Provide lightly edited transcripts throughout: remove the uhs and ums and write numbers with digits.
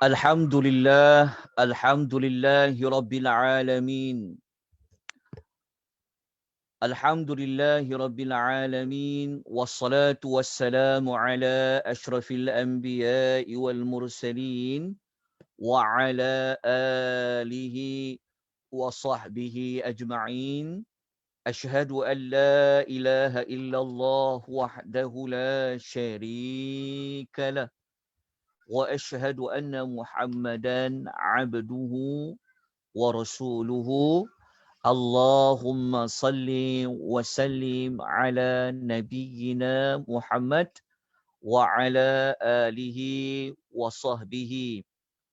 Alhamdulillah, alhamdulillahi rabbil alamin. Alhamdulillahi rabbil alamin. Wassalatu wassalamu ala ashrafil anbiya'i wal mursalin. Wa ala alihi wa sahbihi ajma'in. Ashhadu an la ilaha illallah wahdahu la syarika lah. وأشهد أن محمدا عبده ورسوله اللهم صل وسلم على نبينا محمد وعلى آله وصحبه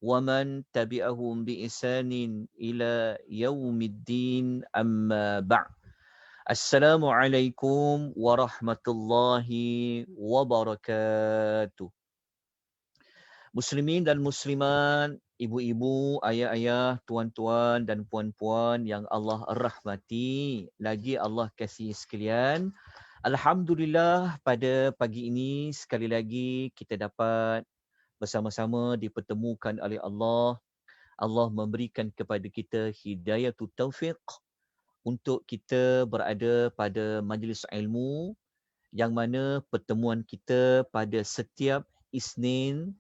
ومن تبعهم بإحسان إلى يوم الدين أما بعد. السلام عليكم ورحمة الله وبركاته. Muslimin dan muslimat, ibu-ibu, ayah-ayah, tuan-tuan dan puan-puan yang Allah rahmati, lagi Allah kasih sekalian. Alhamdulillah pada pagi ini sekali lagi kita dapat bersama-sama dipertemukan oleh Allah. Allah memberikan kepada kita hidayatul taufiq untuk kita berada pada majlis ilmu yang mana pertemuan kita pada setiap Isnin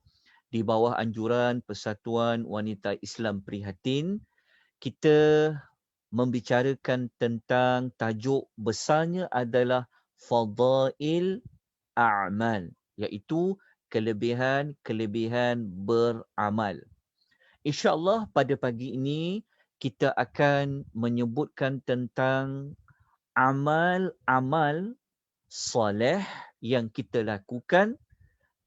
di bawah anjuran Persatuan Wanita Islam Prihatin, kita membicarakan tentang tajuk besarnya adalah Fadail A'mal, iaitu kelebihan-kelebihan beramal. InsyaAllah pada pagi ini kita akan menyebutkan tentang amal-amal soleh yang kita lakukan,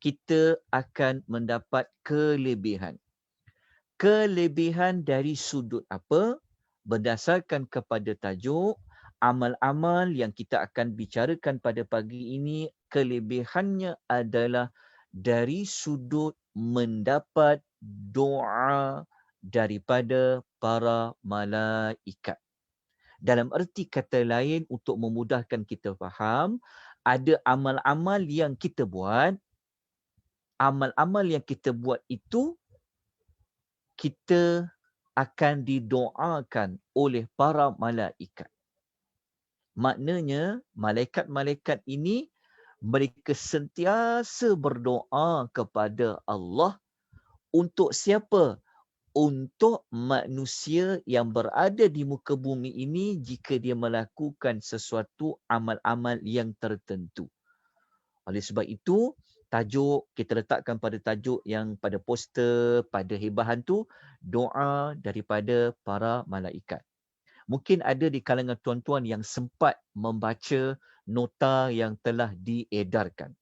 kita akan mendapat kelebihan. Kelebihan dari sudut apa? Berdasarkan kepada tajuk, amal-amal yang kita akan bicarakan pada pagi ini, kelebihannya adalah dari sudut mendapat doa daripada para malaikat. Dalam erti kata lain, untuk memudahkan kita faham, ada amal-amal yang kita buat, amal-amal yang kita buat itu kita akan didoakan oleh para malaikat. Maknanya malaikat-malaikat ini mereka sentiasa berdoa kepada Allah untuk siapa? Untuk manusia yang berada di muka bumi ini jika dia melakukan sesuatu amal-amal yang tertentu. Oleh sebab itu, tajuk kita letakkan pada tajuk yang pada poster, pada hebahan tu, doa daripada para malaikat. Mungkin ada di kalangan tuan-tuan yang sempat membaca nota yang telah diedarkan.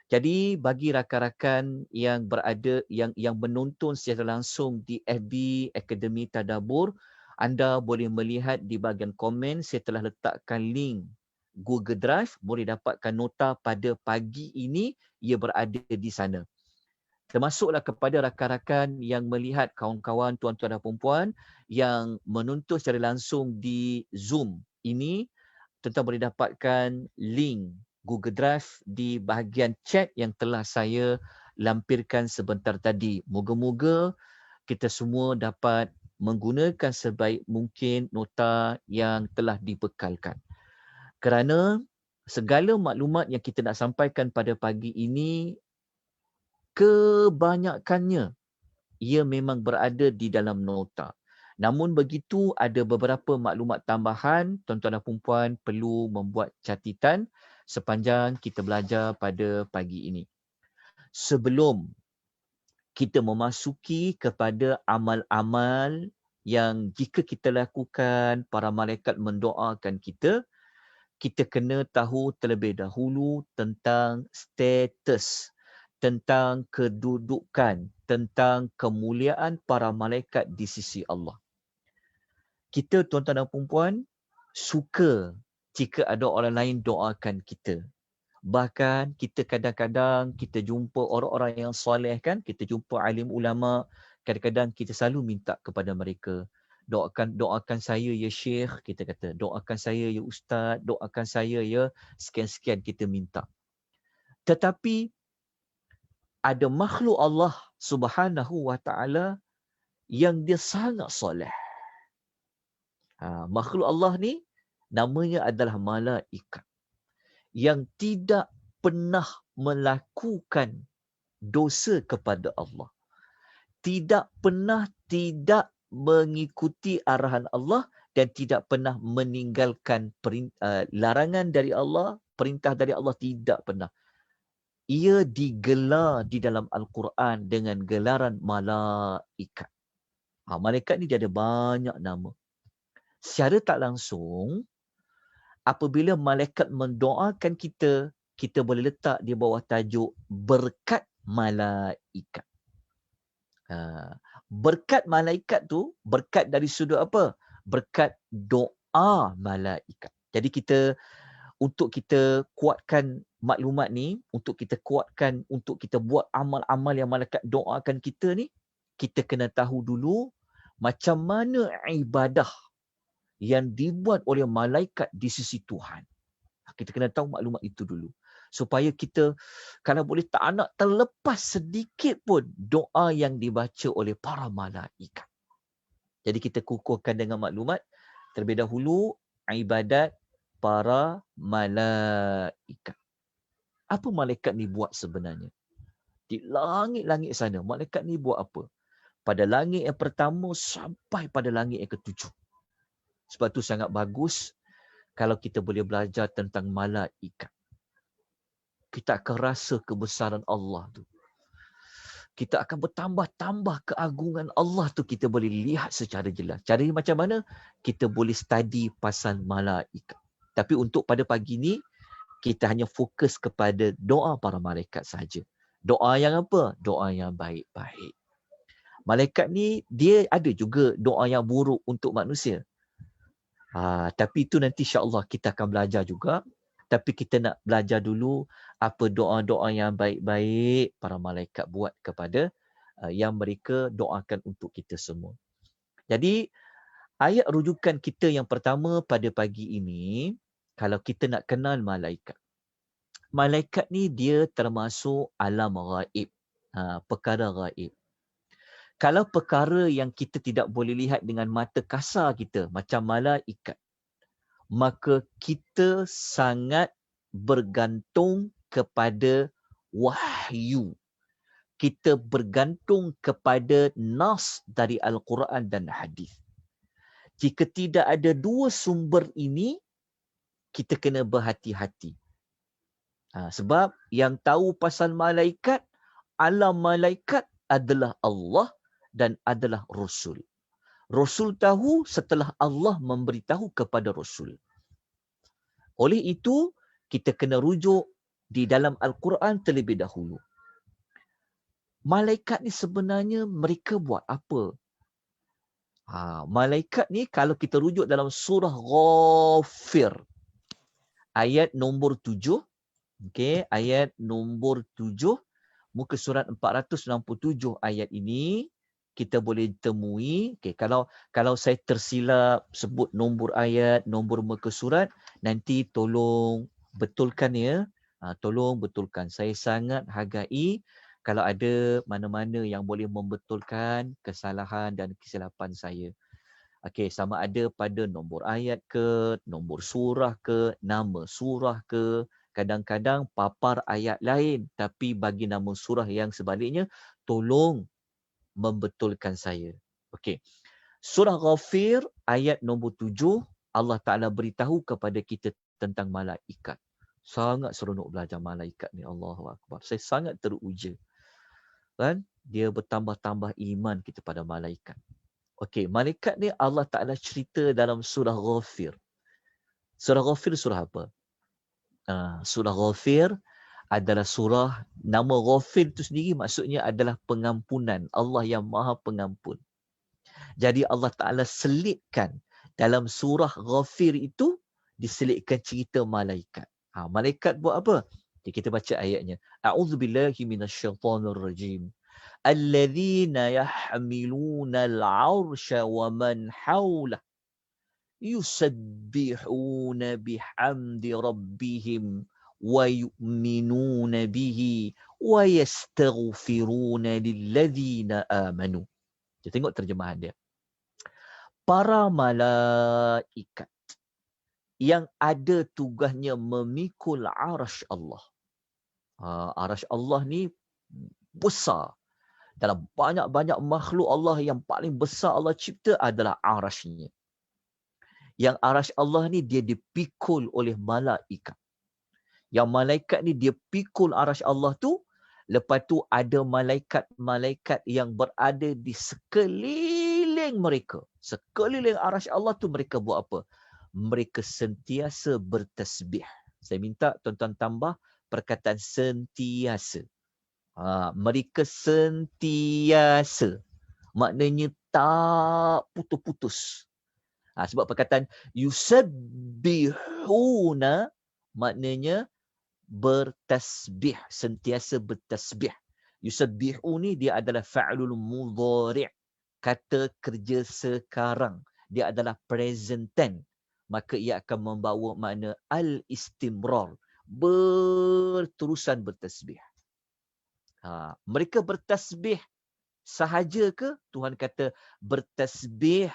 Jadi bagi rakan-rakan yang berada yang menonton secara langsung di FB Akademi Tadabbur, anda boleh melihat di bahagian komen saya telah letakkan link Google Drive, boleh dapatkan nota pada pagi ini, ia berada di sana. Termasuklah kepada rakan-rakan yang melihat, kawan-kawan, tuan-tuan dan puan-puan yang menonton secara langsung di Zoom ini, tuan-tuan boleh dapatkan link Google Drive di bahagian chat yang telah saya lampirkan sebentar tadi. Moga-moga kita semua dapat menggunakan sebaik mungkin nota yang telah dibekalkan. Kerana segala maklumat yang kita nak sampaikan pada pagi ini, kebanyakannya ia memang berada di dalam nota. Namun begitu, ada beberapa maklumat tambahan, tuan-tuan dan puan-puan perlu membuat catatan sepanjang kita belajar pada pagi ini. Sebelum kita memasuki kepada amal-amal yang jika kita lakukan, para malaikat mendoakan kita, kita kena tahu terlebih dahulu tentang status, tentang kedudukan, tentang kemuliaan para malaikat di sisi Allah. Kita tuan-tuan dan puan-puan suka jika ada orang lain doakan kita. Bahkan kita kadang-kadang kita jumpa orang-orang yang soleh kan, kita jumpa alim ulama, kadang-kadang kita selalu minta kepada mereka, doakan saya ya Syekh, kita kata, doakan saya ya Ustaz, doakan saya ya sekian-sekian, kita minta. Tetapi ada makhluk Allah Subhanahu wa taala yang dia sangat soleh. Makhluk Allah ni namanya adalah malaikat yang tidak pernah melakukan dosa kepada Allah. Tidak pernah tidak mengikuti arahan Allah dan tidak pernah meninggalkan larangan dari Allah, perintah dari Allah, tidak pernah. Ia digelar di dalam Al-Quran dengan gelaran malaikat. Malaikat ni dia ada banyak nama. Secara tak langsung, apabila malaikat mendoakan kita, kita boleh letak di bawah tajuk berkat malaikat. Berkat malaikat tu, berkat dari sudut apa? Berkat doa malaikat. Jadi untuk kita kuatkan maklumat ni, untuk kita kuatkan, untuk kita buat amal-amal yang malaikat doakan kita ni, kita kena tahu dulu macam mana ibadah yang dibuat oleh malaikat di sisi Tuhan. Kita kena tahu maklumat itu dulu. Supaya kita, kalau boleh tak nak terlepas sedikit pun doa yang dibaca oleh para malaikat. Jadi kita kukuhkan dengan maklumat, terlebih dahulu, ibadat para malaikat. Apa malaikat ni buat sebenarnya? Di langit-langit sana, malaikat ni buat apa? Pada langit yang pertama sampai pada langit yang ketujuh. Sebab tu sangat bagus kalau kita boleh belajar tentang malaikat. Kita akan rasa kebesaran Allah tu. Kita akan bertambah-tambah keagungan Allah tu, kita boleh lihat secara jelas. Caranya macam mana? Kita boleh study pasal malaikat. Tapi untuk pada pagi ni, kita hanya fokus kepada doa para malaikat saja. Doa yang apa? Doa yang baik-baik. Malaikat ni, dia ada juga doa yang buruk untuk manusia. Tapi itu nanti insya-Allah kita akan belajar juga. Tapi kita nak belajar dulu apa doa-doa yang baik-baik para malaikat buat kepada yang mereka doakan untuk kita semua. Jadi ayat rujukan kita yang pertama pada pagi ini, kalau kita nak kenal malaikat. Malaikat ni dia termasuk alam ghaib. Perkara ghaib. Kalau perkara yang kita tidak boleh lihat dengan mata kasar kita, macam malaikat, maka kita sangat bergantung kepada wahyu. Kita bergantung kepada nas dari Al-Quran dan hadis. Jika tidak ada dua sumber ini, kita kena berhati-hati. Sebab yang tahu pasal malaikat, alam malaikat adalah Allah dan adalah Rasul. Rasul tahu setelah Allah memberitahu kepada Rasul. Oleh itu, kita kena rujuk di dalam Al-Quran terlebih dahulu. Malaikat ni sebenarnya mereka buat apa? Malaikat ni kalau kita rujuk dalam surah Ghafir, ayat nombor 7, okay, ayat nombor 7, muka surat 467 ayat ini, kita boleh temui, kalau saya tersilap sebut nombor ayat, nombor muka surat, nanti tolong betulkan ya. Tolong betulkan. Saya sangat hargai kalau ada mana-mana yang boleh membetulkan kesalahan dan kesilapan saya. Sama ada pada nombor ayat ke, nombor surah ke, nama surah ke, kadang-kadang papar ayat lain tapi bagi nama surah yang sebaliknya, tolong membetulkan saya. Surah Ghafir ayat nombor 7, Allah Ta'ala beritahu kepada kita tentang malaikat. Sangat seronok belajar malaikat ni, Allahu Akbar. Saya sangat teruja. Kan? Dia bertambah-tambah iman kita pada malaikat. Malaikat ni Allah Ta'ala cerita dalam surah Ghafir. Surah Ghafir surah apa? Surah Ghafir adalah surah, nama Ghafir itu sendiri maksudnya adalah pengampunan. Allah yang maha pengampun. Jadi Allah Ta'ala selitkan Dalam surah Ghafir itu diselitkan cerita malaikat. Malaikat buat apa? Jadi kita baca ayatnya. A'udzubillahi minasyaitonirrajim. Alladzina yahmiluna al-'arsha wa man hawlah yusabbihuna bihamdi rabbihim wa yu'minuna bihi wa yastaghfiruna lilladzina amanu. Kita tengok terjemahan dia. Para malaikat yang ada tugasnya memikul arasy Allah. Arasy Allah ni besar. Dalam banyak-banyak makhluk Allah yang paling besar Allah cipta adalah arasy-Nya. Yang arasy Allah ni dia dipikul oleh malaikat. Yang malaikat ni dia pikul arasy Allah tu, lepas tu ada malaikat-malaikat yang berada di sekeliling mereka. Sekeliling arasy Allah tu mereka buat apa? Mereka sentiasa bertasbih. Saya minta tuan-tuan tambah perkataan sentiasa. Mereka sentiasa. Maknanya tak putus-putus. Sebab perkataan yusabbihuna maknanya bertasbih, sentiasa bertasbih. Yusabbihu ni dia adalah fa'lul mudhari', kata kerja sekarang. Dia adalah present tense. Maka ia akan membawa makna al-istimrar, berterusan bertasbih. Mereka bertasbih sahaja ke? Tuhan kata bertasbih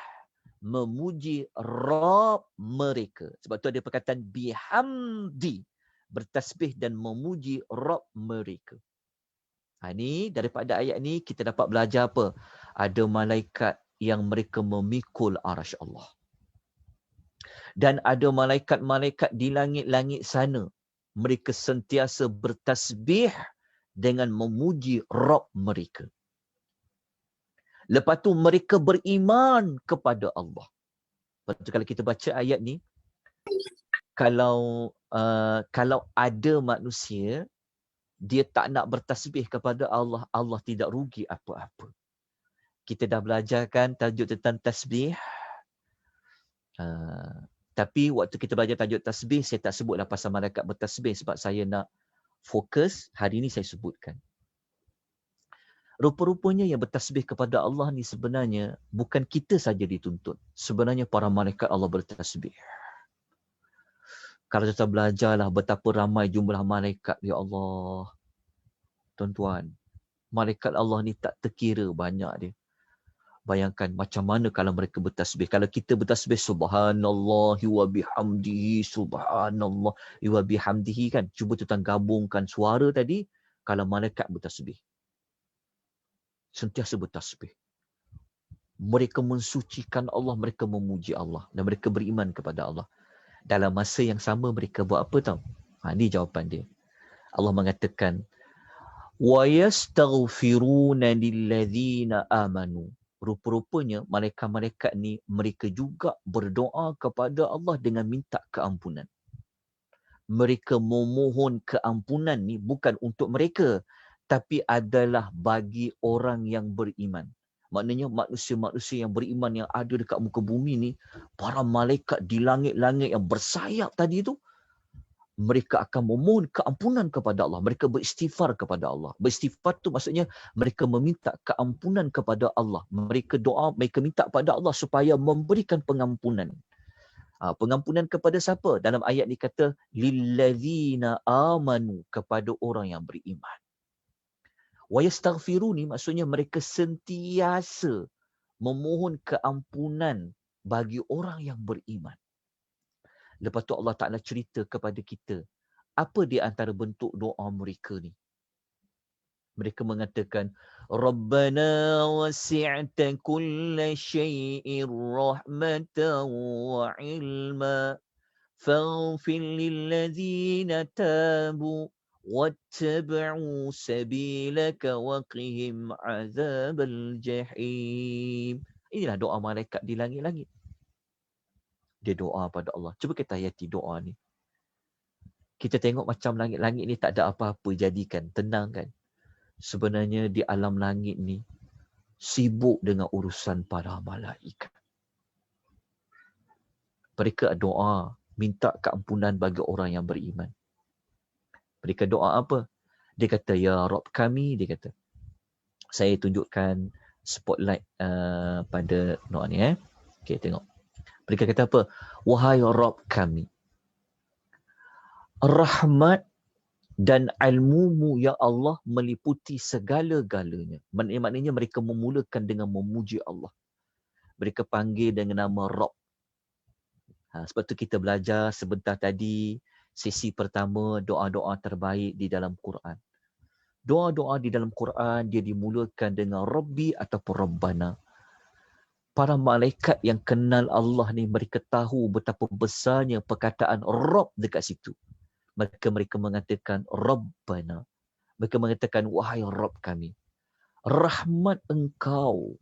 memuji Rabb mereka. Sebab tu ada perkataan bihamdi, bertasbih dan memuji Rabb mereka. Ni daripada ayat ni kita dapat belajar apa? Ada malaikat yang mereka memikul arasy Allah. Dan ada malaikat-malaikat di langit-langit sana. Mereka sentiasa bertasbih dengan memuji Rabb mereka. Lepas tu mereka beriman kepada Allah. Lepas tu kalau kita baca ayat ni, kalau ada manusia dia tak nak bertasbih kepada Allah, Allah tidak rugi apa-apa. Kita dah belajarkan tajuk tentang tasbih. Tapi waktu kita belajar tajuk tasbih, saya tak sebutlah pasal malaikat bertasbih sebab saya nak fokus. Hari ini saya sebutkan. Rupa-rupanya yang bertasbih kepada Allah ni sebenarnya bukan kita saja dituntut. Sebenarnya para malaikat Allah bertasbih. Kalau kita belajarlah betapa ramai jumlah malaikat, ya Allah. Tuan-tuan, malaikat Allah ni tak terkira banyak dia. Bayangkan macam mana kalau mereka bertasbih. Kalau kita bertasbih subhanallah wa bihamdihi, subhanallah wa bihamdihi kan. Cuba tuan gabungkan suara tadi kalau malaikat bertasbih. Sentiasa bertasbih. Mereka mensucikan Allah, mereka memuji Allah dan mereka beriman kepada Allah. Dalam masa yang sama mereka buat apa tahu? Ini jawapan dia. Allah mengatakan wa yastaghfiruna lilladzina amanu. Rupa-rupanya malaikat-malaikat ni mereka juga berdoa kepada Allah dengan minta keampunan. Mereka memohon keampunan ni bukan untuk mereka, tapi adalah bagi orang yang beriman. Maknanya manusia-manusia yang beriman yang ada dekat muka bumi ni, para malaikat di langit-langit yang bersayap tadi tu, mereka akan memohon keampunan kepada Allah. Mereka beristighfar kepada Allah. Beristighfar tu maksudnya mereka meminta keampunan kepada Allah. Mereka doa, mereka minta kepada Allah supaya memberikan pengampunan. Pengampunan kepada siapa? Dalam ayat ni kata lilladzina amanu, kepada orang yang beriman. Wa yastaghfiru ni maksudnya mereka sentiasa memohon keampunan bagi orang yang beriman. Lepas tu Allah Ta'ala cerita kepada kita, apa di antara bentuk doa mereka ni? Mereka mengatakan, Rabbana wasi'ta kulla syai'in rahmatan wa ilma, faghfir lilladzina tabu, wattaba'u sabilaka waqihim azabal jahim. Inilah doa malaikat di langit-langit. Dia doa pada Allah. Cuba kita hayati doa ni. Kita tengok macam langit-langit ni tak ada apa-apa jadikan. Tenang kan? Sebenarnya di alam langit ni sibuk dengan urusan para malaikat. Mereka doa minta keampunan bagi orang yang beriman. Mereka doa apa? Dia kata, ya Rabb kami, dia kata. Saya tunjukkan spotlight pada doa ni. Okay, tengok. Mereka kata apa? Wahai Rabb kami, rahmat dan ilmu-Mu ya Allah meliputi segala-galanya. Maknanya mereka memulakan dengan memuji Allah. Mereka panggil dengan nama Rabb. Sebab tu kita belajar sebentar tadi, sesi pertama doa-doa terbaik di dalam Quran. Doa-doa di dalam Quran dia dimulakan dengan Rabbi ataupun Rabbana. Para malaikat yang kenal Allah ni mereka tahu betapa besarnya perkataan Rabb dekat situ. Mereka mengatakan Rabbana. Mereka mengatakan wahai Rabb kami. Rahmat Engkau,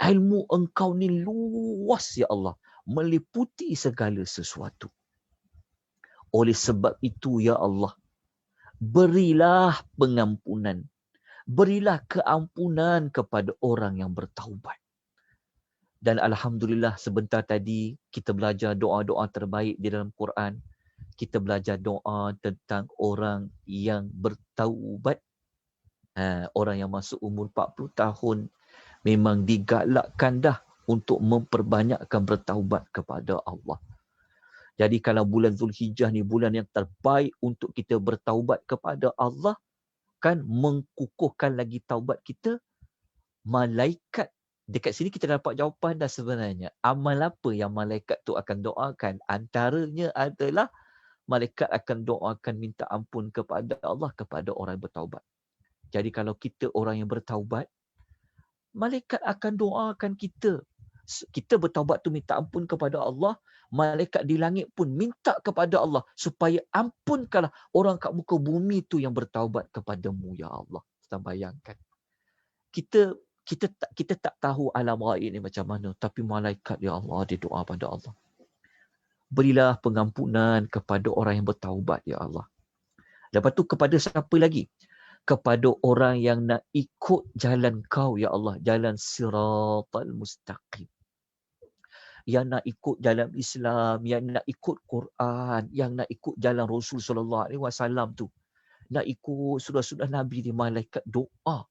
ilmu Engkau ni luas ya Allah, meliputi segala sesuatu. Oleh sebab itu ya Allah, berilah pengampunan. Berilah keampunan kepada orang yang bertaubat. Dan alhamdulillah sebentar tadi kita belajar doa-doa terbaik di dalam Quran. Kita belajar doa tentang orang yang bertaubat. Orang yang masuk umur 40 tahun memang digalakkan dah untuk memperbanyakkan bertaubat kepada Allah. Jadi kalau bulan Zulhijjah ni bulan yang terbaik untuk kita bertaubat kepada Allah, kan mengkukuhkan lagi taubat kita. Malaikat dekat sini kita dapat jawapan dah sebenarnya. Amal apa yang malaikat tu akan doakan? Antaranya adalah malaikat akan doakan minta ampun kepada Allah kepada orang yang bertaubat. Jadi kalau kita orang yang bertaubat, malaikat akan doakan kita. Kita bertaubat tu minta ampun kepada Allah, malaikat di langit pun minta kepada Allah supaya ampunkanlah orang kat muka bumi tu yang bertaubat kepadamu ya Allah. Kita bayangkan. Kita tak tahu alam ghaib ni macam mana, tapi malaikat ya Allah dia doa pada Allah. Berilah pengampunan kepada orang yang bertaubat ya Allah. Lepas tu kepada siapa lagi? Kepada orang yang nak ikut jalan kau ya Allah, jalan siratal mustaqim. Yang nak ikut jalan Islam, yang nak ikut Quran, yang nak ikut jalan Rasul sallallahu alaihi wasallam tu. Nak ikut surah-surah Nabi ni, malaikat doa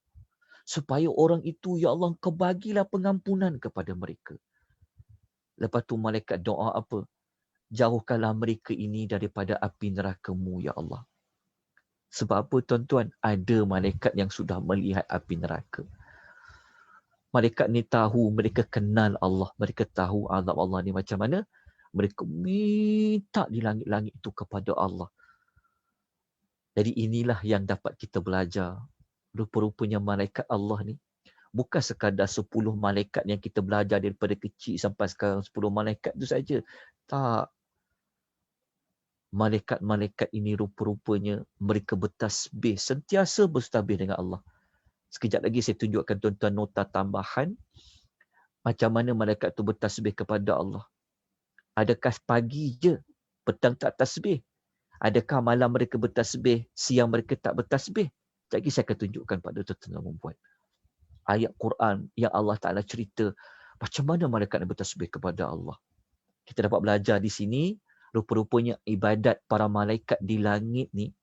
supaya orang itu ya Allah kau bagilah pengampunan kepada mereka. Lepas tu malaikat doa apa? Jauhkanlah mereka ini daripada api neraka-Mu ya Allah. Sebab apa tuan-tuan? Ada malaikat yang sudah melihat api neraka. Malaikat ni tahu, mereka kenal Allah. Mereka tahu azab Allah ni macam mana. Mereka minta di langit-langit itu kepada Allah. Jadi inilah yang dapat kita belajar. Rupa-rupanya malaikat Allah ni bukan sekadar 10 malaikat yang kita belajar daripada kecil sampai sekarang 10 malaikat tu saja. Tak. Malaikat-malaikat ini rupa-rupanya mereka bertasbih, sentiasa bertasbih dengan Allah. Sekejap lagi saya tunjukkan tuan-tuan nota tambahan macam mana malaikat tu bertasbih kepada Allah. Adakah pagi je, petang tak tasbih? Adakah malam mereka bertasbih, siang mereka tak bertasbih? Sekejap lagi saya akan tunjukkan pada tuan-tuan membuat ayat Quran yang Allah Ta'ala cerita macam mana malaikat bertasbih kepada Allah. Kita dapat belajar di sini, rupa-rupanya ibadat para malaikat di langit ni,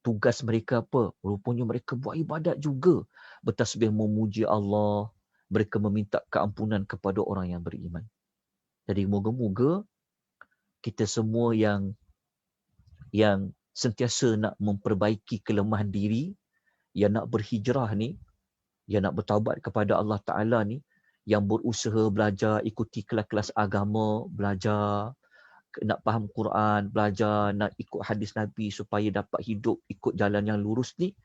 tugas mereka apa? Rupanya mereka buat ibadat juga. Bertasbih memuji Allah, mereka meminta keampunan kepada orang yang beriman. Jadi moga-moga kita semua yang sentiasa nak memperbaiki kelemahan diri, yang nak berhijrah ni, yang nak bertaubat kepada Allah Ta'ala ni, yang berusaha belajar, ikuti kelas-kelas agama, belajar, nak faham Quran, belajar, nak ikut hadis Nabi supaya dapat hidup ikut jalan yang lurus ni,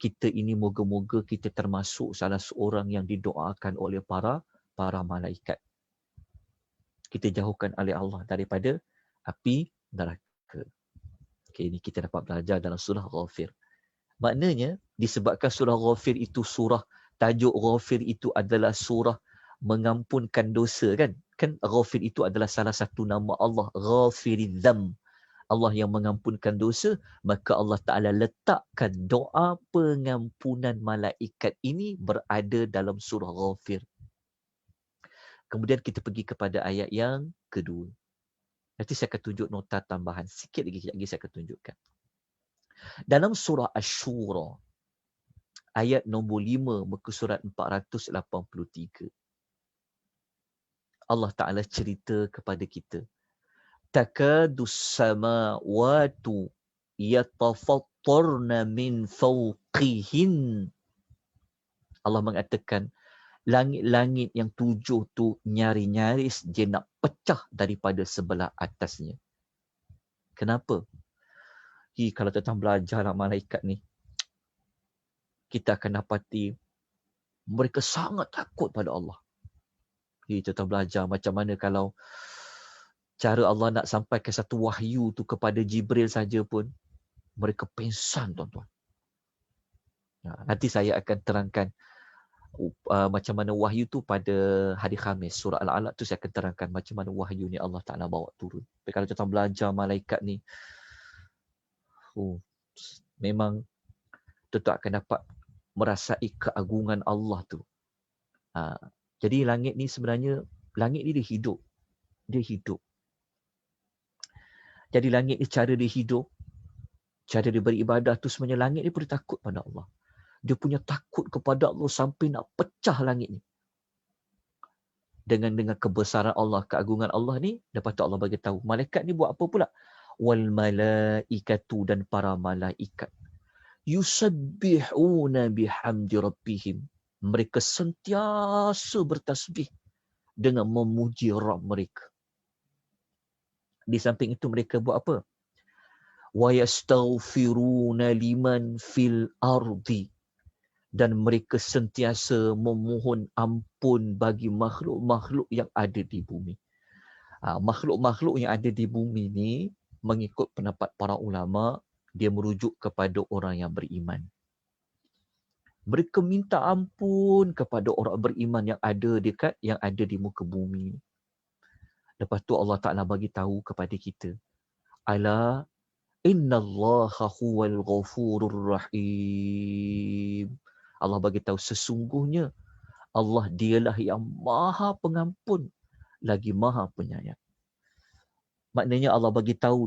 kita ini moga-moga kita termasuk salah seorang yang didoakan oleh para malaikat. Kita jauhkan oleh Allah daripada api neraka. Okay, ini kita dapat belajar dalam surah Ghafir. Maknanya, disebabkan surah Ghafir itu surah, tajuk Ghafir itu adalah surah mengampunkan dosa kan? Kan Ghafir itu adalah salah satu nama Allah, Ghafiridz Dzam. Allah yang mengampunkan dosa, maka Allah Ta'ala letakkan doa pengampunan malaikat ini berada dalam surah Ghafir. Kemudian kita pergi kepada ayat yang kedua. Nanti saya akan tunjuk nota tambahan sikit lagi, sekejap lagi saya akan tunjukkan. Dalam surah Asy-Syura, ayat nombor 5 muka surat 483. Allah Ta'ala cerita kepada kita. Takadus samawatu yatafattarna min fawqihin. Allah mengatakan, langit-langit yang 7 tu nyaris-nyaris dia nak pecah daripada sebelah atasnya. Kenapa? Kalau tuan-tuan belajar malaikat ni, kita akan dapati mereka sangat takut pada Allah. Tuan-tuan belajar macam mana kalau cara Allah nak sampaikan satu wahyu tu kepada Jibril saja pun, mereka pengsan, tuan-tuan. Nanti saya akan terangkan macam mana wahyu tu pada hari Khamis. Surah Al-Alaq tu saya akan terangkan macam mana wahyu ni Allah Ta'ala bawa turun. Tapi kalau tuan-tuan belajar malaikat ni, memang tuan-tuan akan dapat merasai keagungan Allah tu. Jadi langit ni sebenarnya, langit ni dia hidup. Dia hidup. Jadi langit ni cara dia hidup, cara dia beribadah tu sebenarnya langit ni pun dia takut pada Allah. Dia punya takut kepada Allah sampai nak pecah langit ni. Dengan kebesaran Allah, keagungan Allah ni, lepas tu Allah bagi tahu malaikat ni buat apa pula? Wal malaikatu, dan para malaikat. Yusabbihuna bihamdi rabbihim. Mereka sentiasa bertasbih dengan memuji Rabb mereka. Di samping itu mereka buat apa? Wa yastaghfiruna liman fil ardi. Dan mereka sentiasa memohon ampun bagi makhluk-makhluk yang ada di bumi. Makhluk-makhluk yang ada di bumi ni, mengikut pendapat para ulama, dia merujuk kepada orang yang beriman. Mereka minta ampun kepada orang beriman yang ada di muka bumi. Lepas tu Allah Ta'ala bagi tahu kepada kita, ala innallaha huwal ghafurur rahim. Allah bagi tahu sesungguhnya Allah dialah yang maha pengampun lagi maha penyayang. Maknanya Allah bagi tahu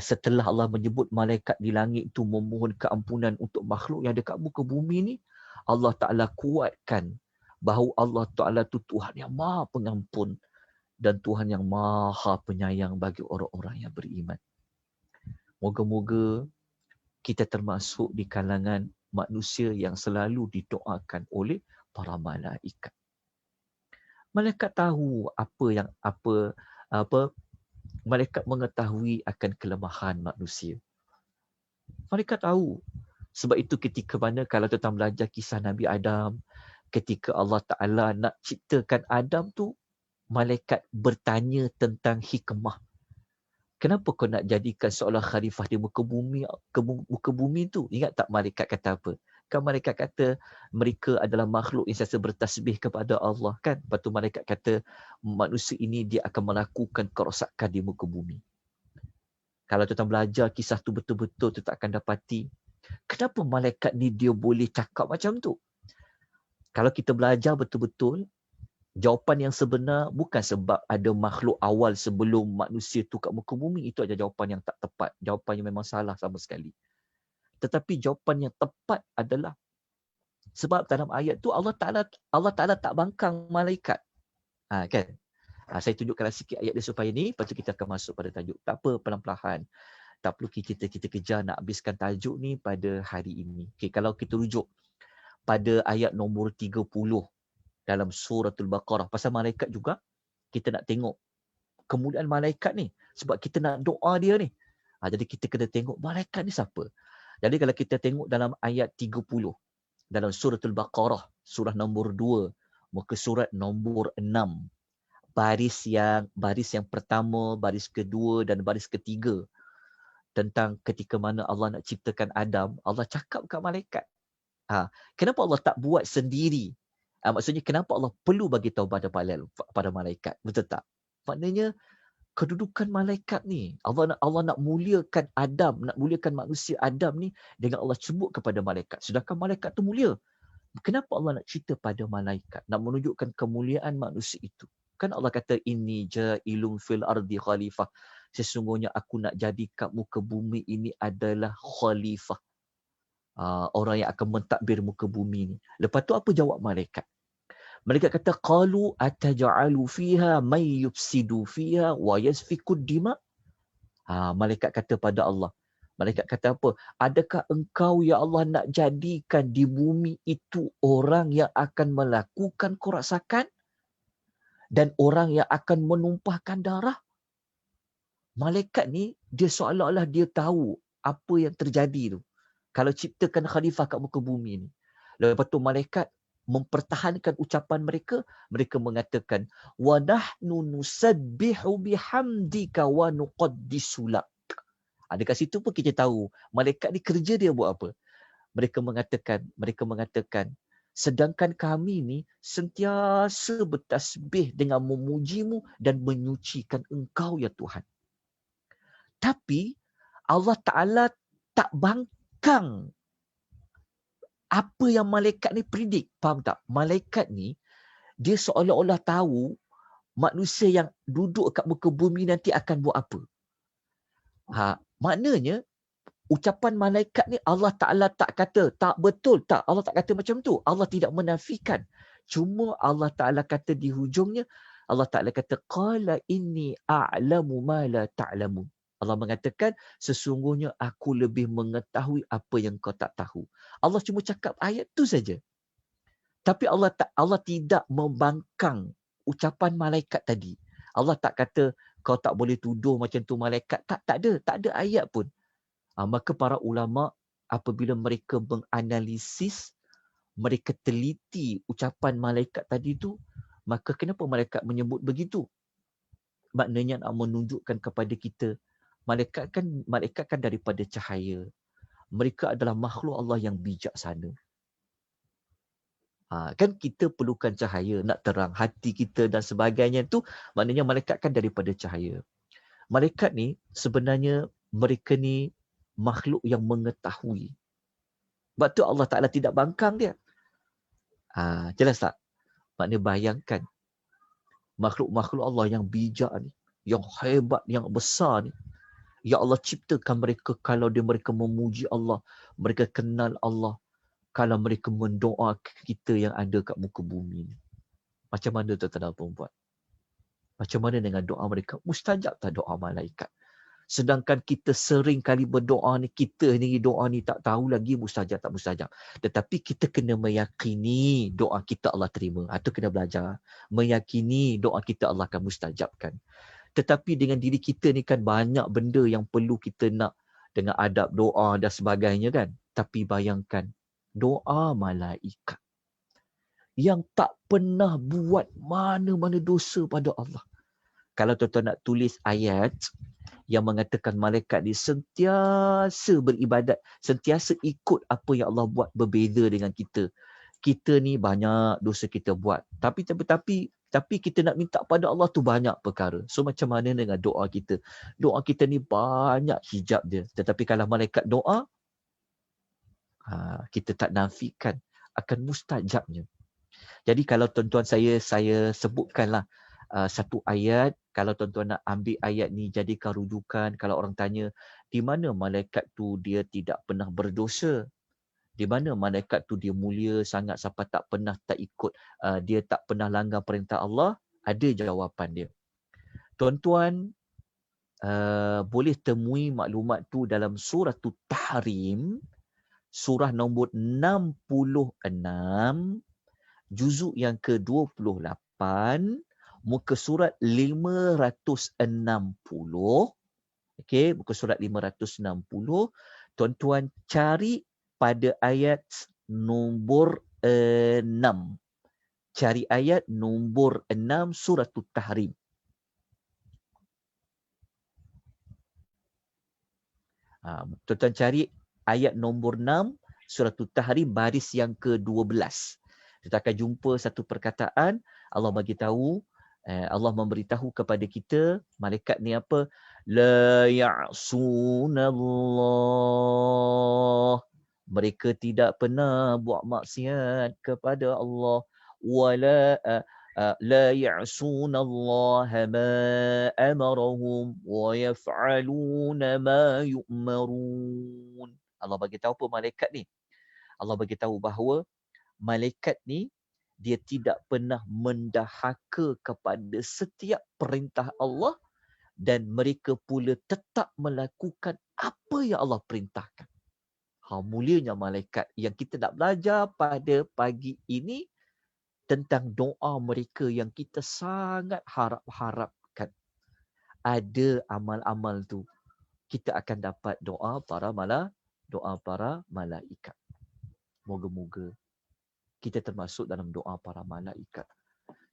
setelah Allah menyebut malaikat di langit itu memohon keampunan untuk makhluk yang dekat muka bumi ni, Allah Ta'ala kuatkan bahawa Allah Ta'ala itu Tuhan yang maha pengampun dan Tuhan yang maha penyayang bagi orang-orang yang beriman. Moga-moga kita termasuk di kalangan manusia yang selalu didoakan oleh para malaikat. Malaikat tahu malaikat mengetahui akan kelemahan manusia. Malaikat tahu. Sebab itu ketika mana kalau tuan-tuan belajar kisah Nabi Adam, ketika Allah Ta'ala nak ciptakan Adam tu, malaikat bertanya tentang hikmah. Kenapa kau nak jadikan seolah khalifah di muka bumi tu? Ingat tak malaikat kata apa? Kan malaikat kata mereka adalah makhluk yang sentiasa bertasbih kepada Allah, kan? Lepas tu malaikat kata manusia ini dia akan melakukan kerosakan di muka bumi. Kalau tuan-tuan belajar kisah tu betul-betul, tuan akan dapati kenapa malaikat ni dia boleh cakap macam tu. Kalau kita belajar betul-betul, jawapan yang sebenar bukan sebab ada makhluk awal sebelum manusia tu kat muka bumi. Itu adalah jawapan yang tak tepat. Jawapan yang memang salah sama sekali. Tetapi jawapan yang tepat adalah sebab dalam ayat tu Allah Ta'ala tak bangkang malaikat. Kan? Saya tunjukkan sikit ayat dia supaya ni, lepas tu kita akan masuk pada tajuk. Tak apa, pelan-pelan. Tak perlu kita kejar nak habiskan tajuk ni pada hari ini. Okay, kalau kita rujuk pada ayat nombor 30 dalam suratul Baqarah, pasal malaikat juga, kita nak tengok kemuliaan malaikat ni. Sebab kita nak doa dia ni. Jadi kita kena tengok malaikat ni siapa. Jadi kalau kita tengok dalam ayat 30, dalam suratul Baqarah, surah nombor 2, muka surat nombor 6. Baris yang pertama, baris kedua dan baris ketiga. Tentang ketika mana Allah nak ciptakan Adam, Allah cakap kat malaikat. Kenapa Allah tak buat sendiri? Maksudnya kenapa Allah perlu bagi tahu pada malaikat? Betul tak? Maknanya kedudukan malaikat ni, Allah nak muliakan Adam, nak muliakan manusia Adam ni dengan Allah sebut kepada malaikat. Sedangkan malaikat tu mulia. Kenapa Allah nak cerita pada malaikat? Nak menunjukkan kemuliaan manusia itu. Kan Allah kata inni ja'ilun fil ardi khalifah. Sesungguhnya aku nak jadikan muka bumi ini adalah khalifah. Orang yang akan mentadbir muka bumi ni. Lepas tu apa jawab malaikat? Malaikat kata qalu ataj'alu fiha may yufsidu fiha wa yasfikud dima. Malaikat kata pada Allah. Malaikat kata apa? Adakah engkau ya Allah nak jadikan di bumi itu orang yang akan melakukan kerosakan dan orang yang akan menumpahkan darah? Malaikat ni dia seolah-olah dia tahu apa yang terjadi tu. Kalau ciptakan khalifah kat muka bumi ni. Lepas tu malaikat mempertahankan ucapan mereka. Mereka mengatakan, وَنَحْنُ نُسَبِّحُ بِحَمْدِكَ وَنُقَدِّسُ لَكَ. Dekat situ pun kita tahu, malaikat ni kerja dia buat apa. Mereka mengatakan, sedangkan kami ni sentiasa bertasbih dengan memujimu dan menyucikan engkau ya Tuhan. Tapi Allah Ta'ala tak bangkang apa yang malaikat ni predict. Faham tak? Malaikat ni, dia seolah-olah tahu manusia yang duduk kat muka bumi nanti akan buat apa. Maknanya, ucapan malaikat ni Allah Ta'ala tak kata, tak betul, tak. Allah tak kata macam tu. Allah tidak menafikan. Cuma Allah Ta'ala kata di hujungnya, Allah Ta'ala kata, qala inni a'lamu ma la ta'lamun. Allah mengatakan, sesungguhnya aku lebih mengetahui apa yang kau tak tahu. Allah cuma cakap ayat tu saja. Tapi Allah tidak membangkang ucapan malaikat tadi. Allah tak kata, kau tak boleh tuduh macam tu malaikat. Tak ada ayat pun. Maka para ulama apabila mereka menganalisis, mereka teliti ucapan malaikat tadi tu, maka kenapa malaikat menyebut begitu? Maknanya nak menunjukkan kepada kita, malaikat kan daripada cahaya. Mereka adalah makhluk Allah yang bijaksana. Kan kita perlukan cahaya, nak terang hati kita dan sebagainya tu, maknanya malaikat kan daripada cahaya. Malaikat ni sebenarnya mereka ni makhluk yang mengetahui. Sebab tu Allah Ta'ala tidak bangkang dia. Jelas tak? Maknanya bayangkan makhluk-makhluk Allah yang bijak ni, yang hebat, yang besar ni, ya Allah ciptakan mereka kalau mereka memuji Allah, mereka kenal Allah, kalau mereka mendoa kita yang ada kat muka bumi ni. Macam mana tuan-tuan dan puan-puan? Macam mana dengan doa mereka? Mustajab tak doa malaikat? Sedangkan kita sering kali berdoa ni, kita ni doa ni tak tahu lagi mustajab tak mustajab. Tetapi kita kena meyakini doa kita Allah terima. Itu kena belajar. Meyakini doa kita Allah akan mustajabkan. Tetapi dengan diri kita ni kan banyak benda yang perlu kita nak dengan adab doa dan sebagainya kan. Tapi bayangkan doa malaikat yang tak pernah buat mana-mana dosa pada Allah. Kalau tuan-tuan nak tulis ayat yang mengatakan malaikat ni sentiasa beribadat, sentiasa ikut apa yang Allah buat, berbeza dengan kita. Kita ni banyak dosa kita buat. Tapi kita nak minta pada Allah tu banyak perkara. So macam mana dengan doa kita? Doa kita ni banyak hijab dia. Tetapi kalau malaikat doa, kita tak nafikan akan mustajabnya. Jadi kalau tuan-tuan saya sebutkanlah satu ayat, kalau tuan-tuan nak ambil ayat ni jadikan rujukan, kalau orang tanya di mana malaikat tu dia tidak pernah berdosa, di mana malaikat tu dia mulia sangat sampai tak pernah tak ikut, dia tak pernah langgar perintah Allah, ada jawapan dia. Tuan-tuan boleh temui maklumat tu dalam surah Tahrim, surah nombor 66, juzuk yang ke-28, muka surat 560. Okey, muka surat 560. Tuan-tuan cari pada ayat nombor 6. Cari ayat nombor 6 surah Tahrim. Tuan-tuan cari ayat nombor 6 surah Tahrim baris yang ke-12. Kita akan jumpa satu perkataan Allah bagi tahu, Allah memberitahu kepada kita malaikat ni apa? La ya'sunallah. Mereka tidak pernah buat maksiat kepada Allah. Wala la ya'suna Allah ma amarahum wa yaf'aluna ma yu'marun. Allah bagi tahu apa malaikat ni? Allah bagi tahu bahawa malaikat ni dia tidak pernah mendahaka kepada setiap perintah Allah dan mereka pula tetap melakukan apa yang Allah perintahkan. Mulianya malaikat yang kita nak belajar pada pagi ini tentang doa mereka yang kita sangat harap-harapkan. Ada amal-amal tu, kita akan dapat doa para malaikat. Moga-moga kita termasuk dalam doa para malaikat.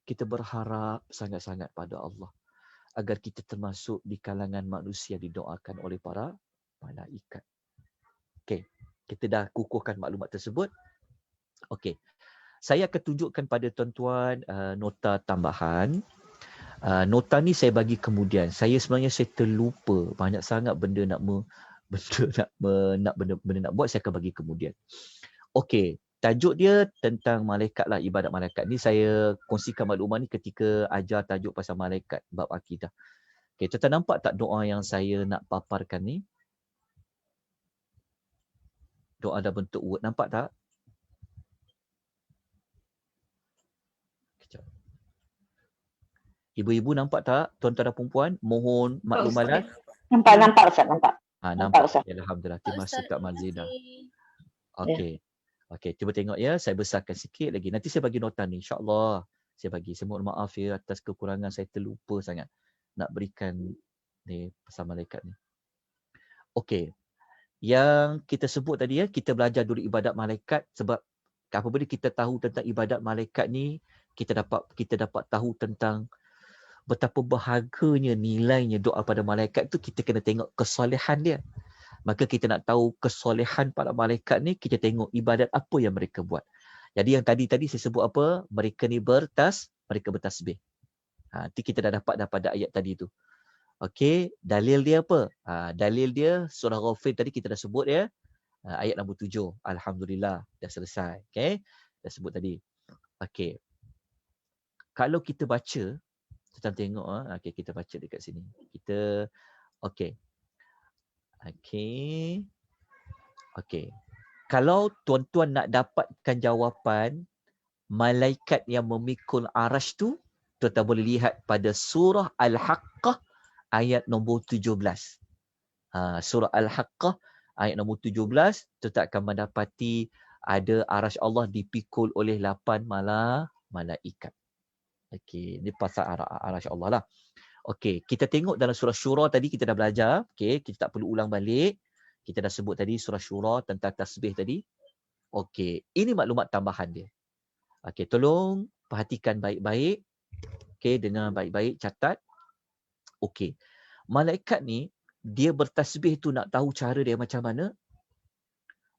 Kita berharap sangat-sangat pada Allah agar kita termasuk di kalangan manusia didoakan oleh para malaikat. Okey, kita dah kukuhkan maklumat tersebut. Okey. Saya akan tunjukkan pada tuan-tuan nota tambahan. Nota ni saya bagi kemudian. Saya terlupa banyak sangat benda nak buat, saya akan bagi kemudian. Okey, tajuk dia tentang malaikat lah, ibadat malaikat. Ni saya kongsikan maklumat ni ketika ajar tajuk pasal malaikat bab akidah. Okey, tuan-tuan nampak tak doa yang saya nak paparkan ni? Doa dah bentuk word, nampak tak? Ibu-ibu nampak tak? Tuan-tuan dan puan-puan, mohon maklumat. Nampak Ustaz, nampak. Nampak. Alhamdulillah. Terima kasih Kak Marzina. Okey. Okey, cuba tengok ya. Saya besarkan sikit lagi. Nanti saya bagi nota ni, insya-Allah. Saya mohon maaf ya atas kekurangan, saya terlupa sangat nak berikan ni pasal malaikat ni. Okey. Yang kita sebut tadi ya, kita belajar dulu ibadat malaikat sebab apabila kita tahu tentang ibadat malaikat ni, kita dapat tahu tentang betapa berharganya nilainya doa pada malaikat tu. Kita kena tengok kesolehan dia. Maka kita nak tahu kesolehan para malaikat ni, kita tengok ibadat apa yang mereka buat. Jadi yang tadi saya sebut apa? Mereka ni mereka bertasbih. Nanti kita dah dapat pada ayat tadi tu. Okey, dalil dia apa? Dalil dia surah Ghafir tadi kita dah sebut ya. Ayat nombor 7. Alhamdulillah dah selesai. Okey, dah sebut tadi. Okey. Kalau kita baca, kita tengok okey, kita baca dekat sini. Kita okey. Okey. Kalau tuan-tuan nak dapatkan jawapan malaikat yang memikul arash tu, tuan-tuan boleh lihat pada surah Al-Haqqah ayat nombor 17. Surah Al-Haqqah ayat nombor 17, tuan-tuan akan mendapati ada arash Allah dipikul oleh 8 malaikat. Okey, ini pasal arash Allah lah. Okey, kita tengok dalam surah Syura tadi kita dah belajar. Okey, kita tak perlu ulang balik. Kita dah sebut tadi surah Syura tentang tasbih tadi. Okey, ini maklumat tambahan dia. Okey, tolong perhatikan baik-baik. Okey, dengar baik-baik, catat. Okey. Malaikat ni dia bertasbih tu, nak tahu cara dia macam mana?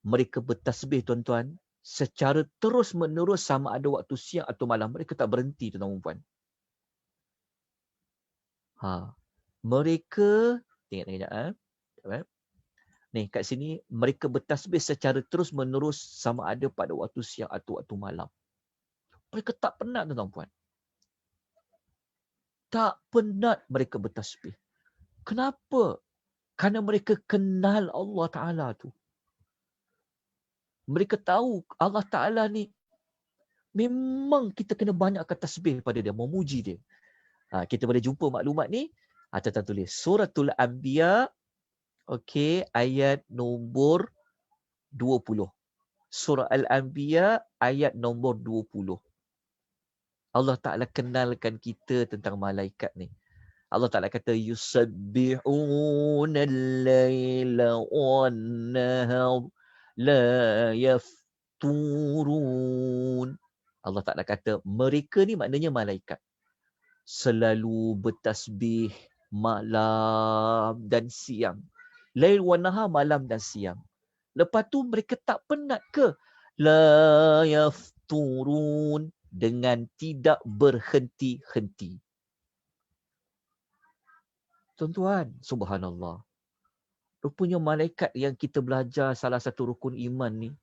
Mereka bertasbih tuan-tuan secara terus-menerus sama ada waktu siang atau malam. Mereka tak berhenti tuan-tuan dan puan. Mereka tengok. Ni kat sini mereka bertasbih secara terus-menerus sama ada pada waktu siang atau waktu malam. Mereka tak penat tuan-tuan dan puan. Tak penat mereka bertasbih. Kenapa? Kerana mereka kenal Allah Ta'ala tu. Mereka tahu Allah Ta'ala ni memang kita kena banyakkan tasbih pada dia, memuji dia. Kita boleh jumpa maklumat ni. Tuan-tuan tulis Suratul Anbiya, okey, ayat nombor 20. Surah Al-Anbiya ayat nombor 20. Allah Ta'ala kenalkan kita tentang malaikat ni. Allah Ta'ala kata yusabbihuna al-laila wan-nahar la yafturun. Allah Ta'ala kata mereka ni maknanya malaikat selalu bertasbih malam dan siang. Lail wan nahar, malam dan siang. Lepas tu mereka tak penat ke? La yafturun, dengan tidak berhenti-henti. Tuan-tuan, subhanallah. Rupanya malaikat yang kita belajar salah satu rukun iman ni,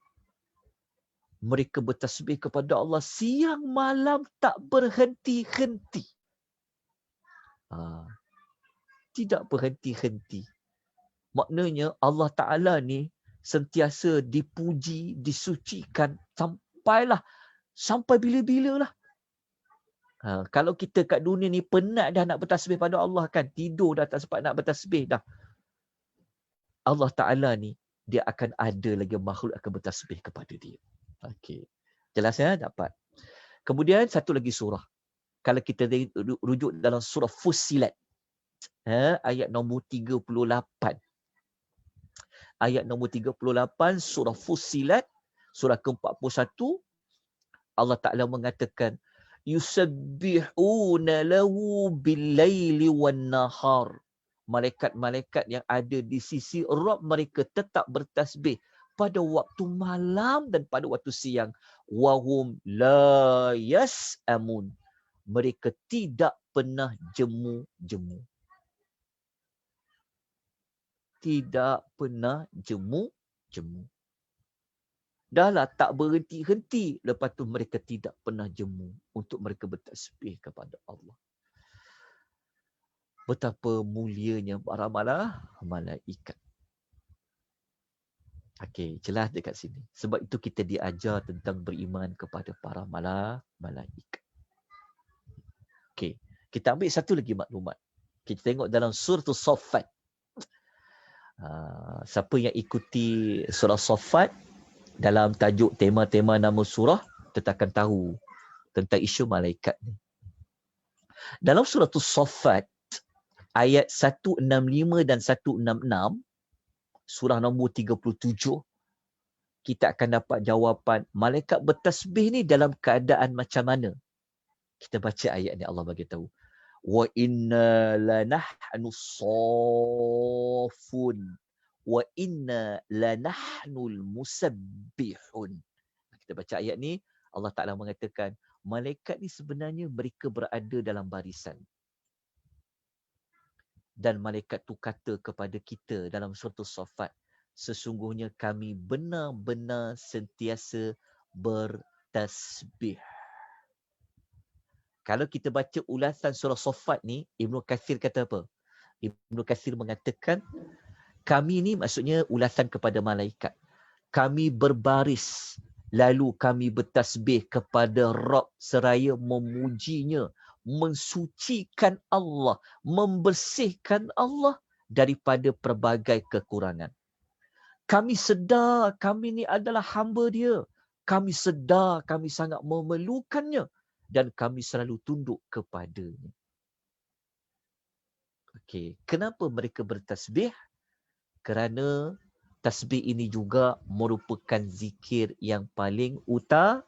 Mereka bertasbih kepada Allah siang malam tak berhenti-henti. Tidak berhenti-henti. Maknanya Allah Ta'ala ni sentiasa dipuji, disucikan sampai bila-bila lah. Kalau kita kat dunia ni penat dah nak bertasbih pada Allah kan, tidur dah tak sempat nak bertasbih dah. Allah Ta'ala ni, dia akan ada lagi makhluk akan bertasbih kepada dia. Okey. Jelas ya? Dapat. Kemudian satu lagi surah. Kalau kita rujuk dalam surah Fussilat. Ayat nombor 38. Ayat nombor 38 surah Fussilat. Surah ke-41. Allah Ta'ala mengatakan, yusabbihuna lahu bil-laili wan-nahar. Malaikat-malaikat yang ada di sisi Rabb mereka tetap bertasbih pada waktu malam dan pada waktu siang. Wahum la yas'amun. Mereka tidak pernah jemu-jemu. Tidak pernah jemu-jemu. Dahlah tak berhenti-henti. Lepas tu mereka tidak pernah jemu untuk mereka bertasbih kepada Allah. Betapa mulianya para malaikat. Okey, jelas dekat sini. Sebab itu kita diajar tentang beriman kepada para malaikat. Okey, kita ambil satu lagi maklumat. Kita tengok dalam surah Saffat. Siapa yang ikuti surah Saffat dalam tajuk tema-tema nama surah, kita akan tahu tentang isu malaikat ni. Dalam surah Saffat ayat 165 dan 166, surah nombor 37, kita akan dapat jawapan malaikat bertasbih ni dalam keadaan macam mana. Kita baca ayat ni, Allah bagi tahu. Wa inna lanahnu saffun wa inna lanahnul musabbihun. Kita baca ayat ni, Allah Ta'ala mengatakan malaikat ni sebenarnya mereka berada dalam barisan. Dan malaikat tu kata kepada kita dalam surah Saffat, sesungguhnya kami benar-benar sentiasa bertasbih. Kalau kita baca ulasan surah Saffat ni, Ibnu Katsir kata apa? Ibnu Katsir mengatakan, kami ni maksudnya ulasan kepada malaikat. Kami berbaris, lalu kami bertasbih kepada Rabb seraya memujinya, mensucikan Allah, membersihkan Allah daripada pelbagai kekurangan. Kami sedar kami ni adalah hamba dia. Kami sedar kami sangat memerlukannya dan kami selalu tunduk kepadanya. Okey, kenapa mereka bertasbih? Kerana tasbih ini juga merupakan zikir yang paling utama.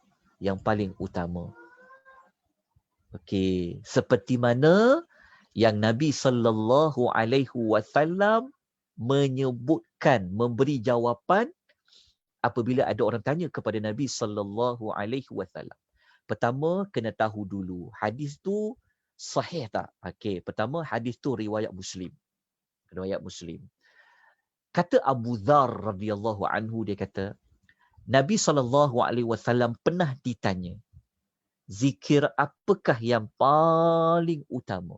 Okey, seperti mana yang Nabi sallallahu alaihi wasallam menyebutkan, memberi jawapan apabila ada orang tanya kepada Nabi sallallahu alaihi wasallam. Pertama, kena tahu dulu hadis tu sahih tak? Okey, pertama hadis tu riwayat Muslim. Riwayat Muslim. Kata Abu Dzar radhiyallahu anhu, dia kata Nabi sallallahu alaihi wasallam pernah ditanya, zikir apakah yang paling utama?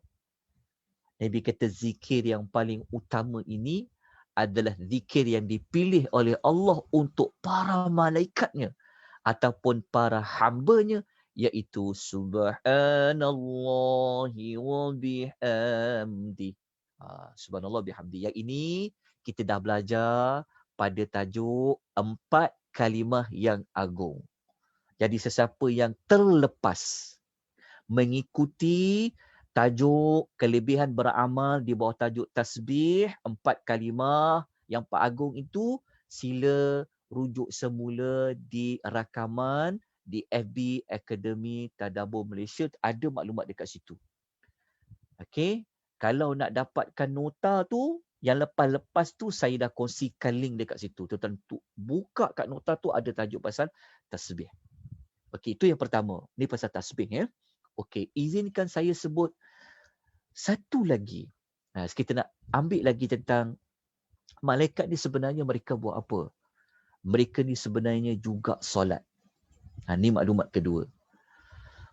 Nabi kata zikir yang paling utama ini adalah zikir yang dipilih oleh Allah untuk para malaikatnya ataupun para hambanya, iaitu subhanallahi wa bihamdi. Subhanallah bihamdi. Yang ini kita dah belajar pada tajuk 4 kalimah yang agung. Jadi sesiapa yang terlepas mengikuti tajuk kelebihan beramal di bawah tajuk tasbih 4 kalimah yang agung itu, sila rujuk semula di rakaman di FB Akademi Tadabbur Malaysia, ada maklumat dekat situ. Okey, kalau nak dapatkan nota tu, yang lepas-lepas tu saya dah kongsikan link dekat situ. Tuan-tuan buka kat nota tu ada tajuk pasal tasbih. Okey, itu yang pertama. Ni pasal tasbih ya. Okey, izinkan saya sebut satu lagi. Kita nak ambil lagi tentang malaikat ni sebenarnya mereka buat apa? Mereka ni sebenarnya juga solat. Ini maklumat kedua.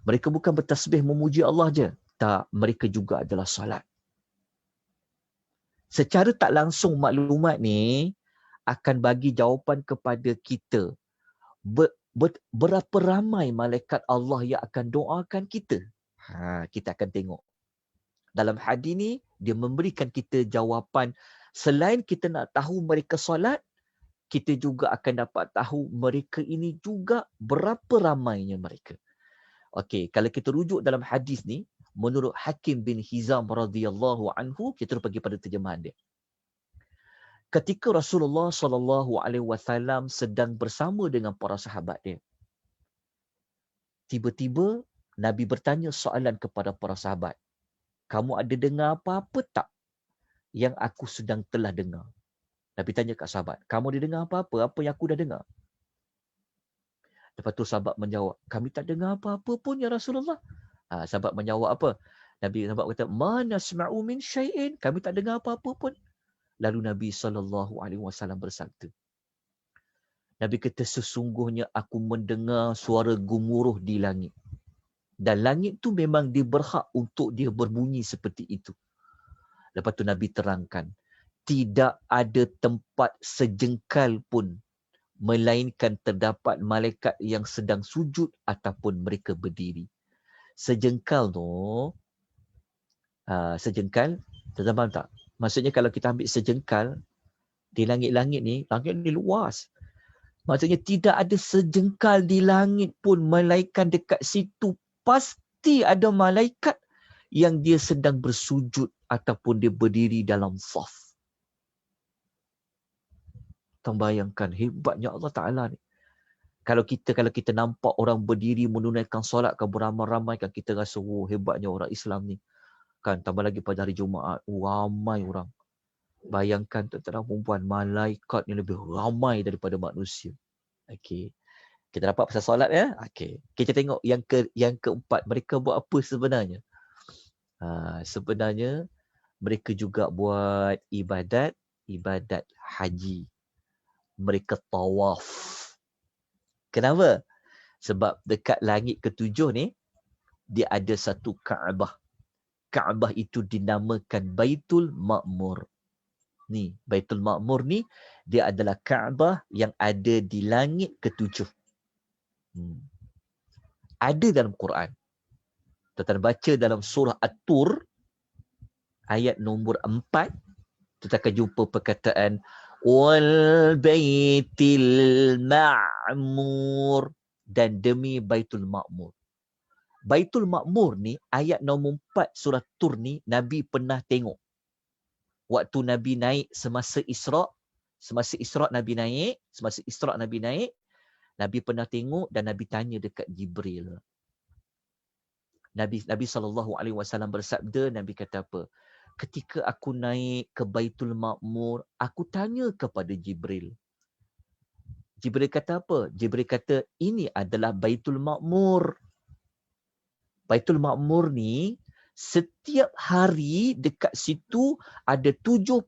Mereka bukan bertasbih memuji Allah je. Tak, mereka juga adalah salat. Secara tak langsung maklumat ni akan bagi jawapan kepada kita. Berapa ramai malaikat Allah yang akan doakan kita? Kita akan tengok. Dalam hadis ni, dia memberikan kita jawapan. Selain kita nak tahu mereka solat, kita juga akan dapat tahu mereka ini juga berapa ramainya mereka. Okey, kalau kita rujuk dalam hadis ni, menurut Hakim bin Hizam radhiyallahu anhu, kita pergi pada terjemahan dia. Ketika Rasulullah SAW sedang bersama dengan para sahabat dia, tiba-tiba Nabi bertanya soalan kepada para sahabat. Kamu ada dengar apa-apa tak yang aku sedang telah dengar? Nabi tanya kat sahabat, kamu ada dengar apa-apa? Apa yang aku dah dengar? Lepas tu sahabat menjawab, kami tak dengar apa-apa pun ya Rasulullah. Sahabat menjawab apa? Sahabat kata, ma nasma'u min syai'in. Kami tak dengar apa-apa pun. Lalu Nabi SAW bersabda. Nabi kata, sesungguhnya aku mendengar suara gemuruh di langit. Dan langit tu memang dia berhak untuk dia berbunyi seperti itu. Lepas tu Nabi terangkan, tidak ada tempat sejengkal pun melainkan terdapat malaikat yang sedang sujud ataupun mereka berdiri. Sejengkal tu, sejengkal, tuan faham tak? Maksudnya kalau kita ambil sejengkal, di langit-langit ni luas. Maksudnya tidak ada sejengkal di langit pun melainkan dekat situ pasti ada malaikat yang dia sedang bersujud ataupun dia berdiri dalam saf. Tolong bayangkan hebatnya Allah Ta'ala ni. Kalau kita nampak orang berdiri menunaikan solat kan beramai-ramai kan kita rasa hebatnya orang Islam ni. Kan tambah lagi pada hari Jumaat, ramai orang. Bayangkan tuan-tuan perempuan, malaikat yang lebih ramai daripada manusia. Okey. Kita dapat pasal solat ya. Okey. Kita tengok yang keempat, mereka buat apa sebenarnya? Sebenarnya mereka juga buat ibadat haji. Mereka tawaf. Kenapa? Sebab dekat langit ketujuh ni, dia ada satu Kaabah. Kaabah itu dinamakan Baitul Ma'mur. Ni, Baitul Ma'mur ni, dia adalah Kaabah yang ada di langit ketujuh. Ada dalam Quran. Tuan baca dalam surah At-Tur, ayat nombor 4, kita akan jumpa perkataan wal baitil ma'mur, dan demi Baitul Ma'mur. Baitul Ma'mur ni, ayat nombor 4 surah Tur ni, Nabi pernah tengok. Waktu Nabi naik semasa Isra' Nabi naik, Nabi pernah tengok dan Nabi tanya dekat Jibril. Nabi SAW bersabda, Nabi kata apa? Ketika aku naik ke Baitul Ma'mur, aku tanya kepada Jibril. Jibril kata apa? Jibril kata, ini adalah Baitul Ma'mur. Baitul Ma'mur ni, setiap hari dekat situ ada 70,000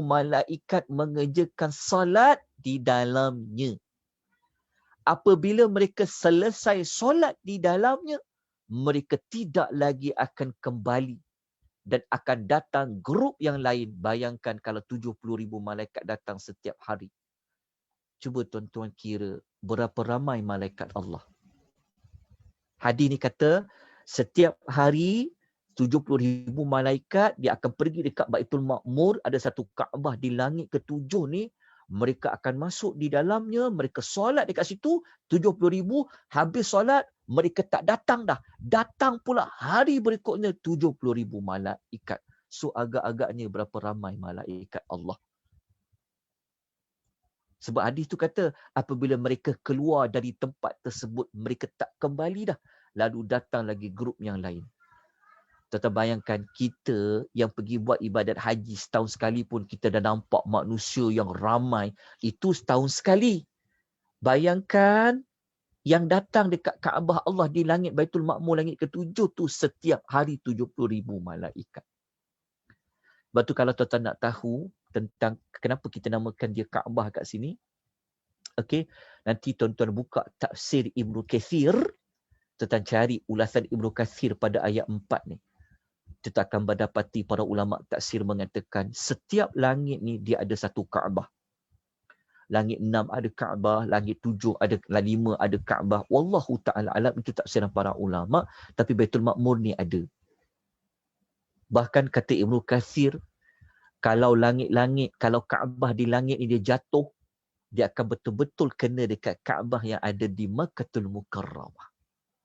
malaikat mengerjakan salat di dalamnya. Apabila mereka selesai solat di dalamnya, mereka tidak lagi akan kembali dan akan datang grup yang lain. Bayangkan kalau 70,000 malaikat datang setiap hari. Cuba tuan-tuan kira berapa ramai malaikat Allah. Hadis ni kata setiap hari 70,000 malaikat dia akan pergi dekat Baitul Ma'mur, ada satu Kaabah di langit ketujuh ni, mereka akan masuk di dalamnya, mereka solat dekat situ, 70,000, habis solat, mereka tak datang dah. Datang pula hari berikutnya 70,000 malaikat. So agak-agaknya berapa ramai malaikat Allah. Sebab hadis tu kata, apabila mereka keluar dari tempat tersebut, mereka tak kembali dah. Lalu datang lagi grup yang lain. Tetapi bayangkan kita yang pergi buat ibadat haji setahun sekali pun kita dah nampak manusia yang ramai. Itu setahun sekali. Bayangkan yang datang dekat Kaabah Allah di langit Baitul Ma'mur langit ketujuh tu setiap hari 70,000 malaikat. Sebab tu kalau tuan-tuan nak tahu tentang kenapa kita namakan dia Kaabah kat sini, Okey, nanti tuan-tuan buka tafsir Ibnu Katsir, tuan cari ulasan Ibnu Katsir pada ayat 4 ni. Kita akan mendapati para ulama tafsir mengatakan setiap langit ni dia ada satu Kaabah. Langit 6 ada Kaabah, langit 7 ada, 5 ada Kaabah. Wallahu ta'ala alam, itu tafsiran para ulama, tapi Baitul Ma'mur ni ada. Bahkan kata Ibnu Katsir, kalau langit-langit, kalau Kaabah di langit ni dia jatuh, dia akan betul-betul kena dekat Kaabah yang ada di Makkahul Mukarramah.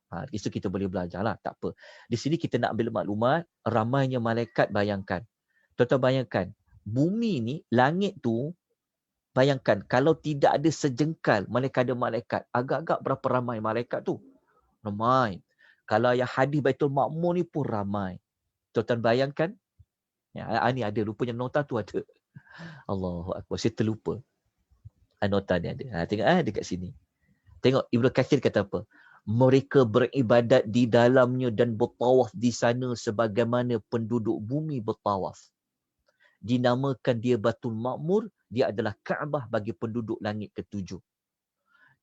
Di situ kita boleh belajar lah, tak apa. Di sini kita nak ambil maklumat, ramainya malaikat, bayangkan. Tuan-tuan bayangkan, bumi ni, langit tu, bayangkan, kalau tidak ada sejengkal, malaikat ada malaikat, agak-agak berapa ramai malaikat tu? Ramai. Kalau yang hadis Baitul Ma'mur ni pun ramai. Tuan-tuan bayangkan, ya, ni ada, rupanya nota tu ada. Allahu Akbar, saya terlupa. Nota ni ada. Tengok dekat sini. Tengok Ibnu Katsir kata apa? Mereka beribadat di dalamnya dan bertawaf di sana sebagaimana penduduk bumi bertawaf. Dinamakan dia Baitul Ma'mur, dia adalah Kaabah bagi penduduk langit ketujuh.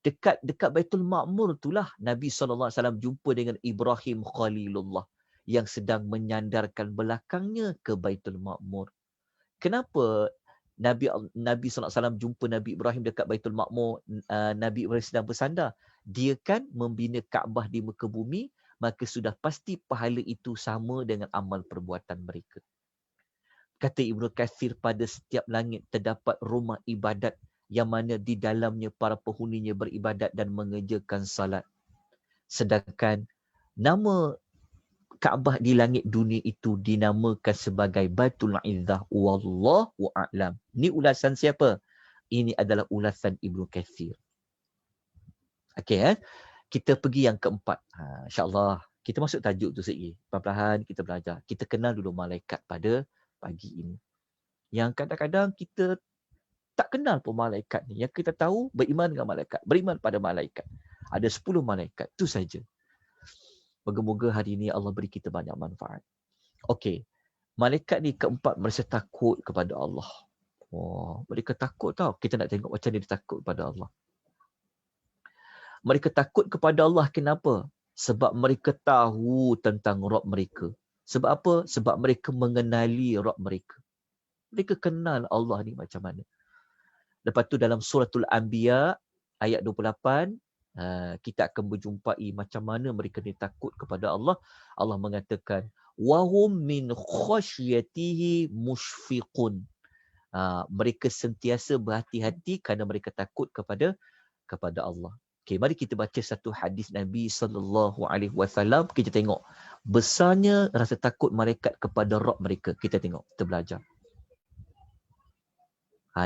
Dekat Baitul Ma'mur itulah Nabi SAW jumpa dengan Ibrahim Khalilullah yang sedang menyandarkan belakangnya ke Baitul Ma'mur. Kenapa Nabi SAW jumpa Nabi Ibrahim dekat Baitul Ma'mur, Nabi Ibrahim sedang bersandar? Dia kan membina Kaabah di muka bumi, maka sudah pasti pahala itu sama dengan amal perbuatan mereka. Kata Ibnu Katsir, pada setiap langit terdapat rumah ibadat yang mana di dalamnya para penghuninya beribadat dan mengerjakan salat. Sedangkan nama Kaabah di langit dunia itu dinamakan sebagai Baitul Izzah. Wallahu a'lam. Ni ulasan siapa? Ini adalah ulasan Ibnu Katsir. Okey, kita pergi yang keempat. InsyaAllah kita masuk tajuk tu sikit. Perlahan-lahan kita belajar. Kita kenal dulu malaikat pada pagi ini. Yang kadang-kadang kita tak kenal pun malaikat ni. Yang kita tahu beriman dengan malaikat. Beriman pada malaikat. Ada 10 malaikat. Itu saja. Moga-moga hari ini Allah beri kita banyak manfaat. Okey. Malaikat ni keempat merasa takut kepada Allah. Mereka takut tau. Kita nak tengok macam dia takut kepada Allah. Mereka takut kepada Allah kenapa? Sebab mereka tahu tentang Rabb mereka. Sebab apa? Sebab mereka mengenali Rabb mereka. Mereka kenal Allah ni macam mana. Lepas tu dalam suratul Anbiya ayat 28, kita akan berjumpai macam mana mereka ni takut kepada Allah. Allah mengatakan, wahum min khasyatihi mushfiqun. Mereka sentiasa berhati-hati kerana mereka takut kepada Allah. Okey, mari kita baca satu hadis Nabi SAW. Kita tengok besarnya rasa takut malaikat kepada Rabb mereka. Kita tengok, kita belajar.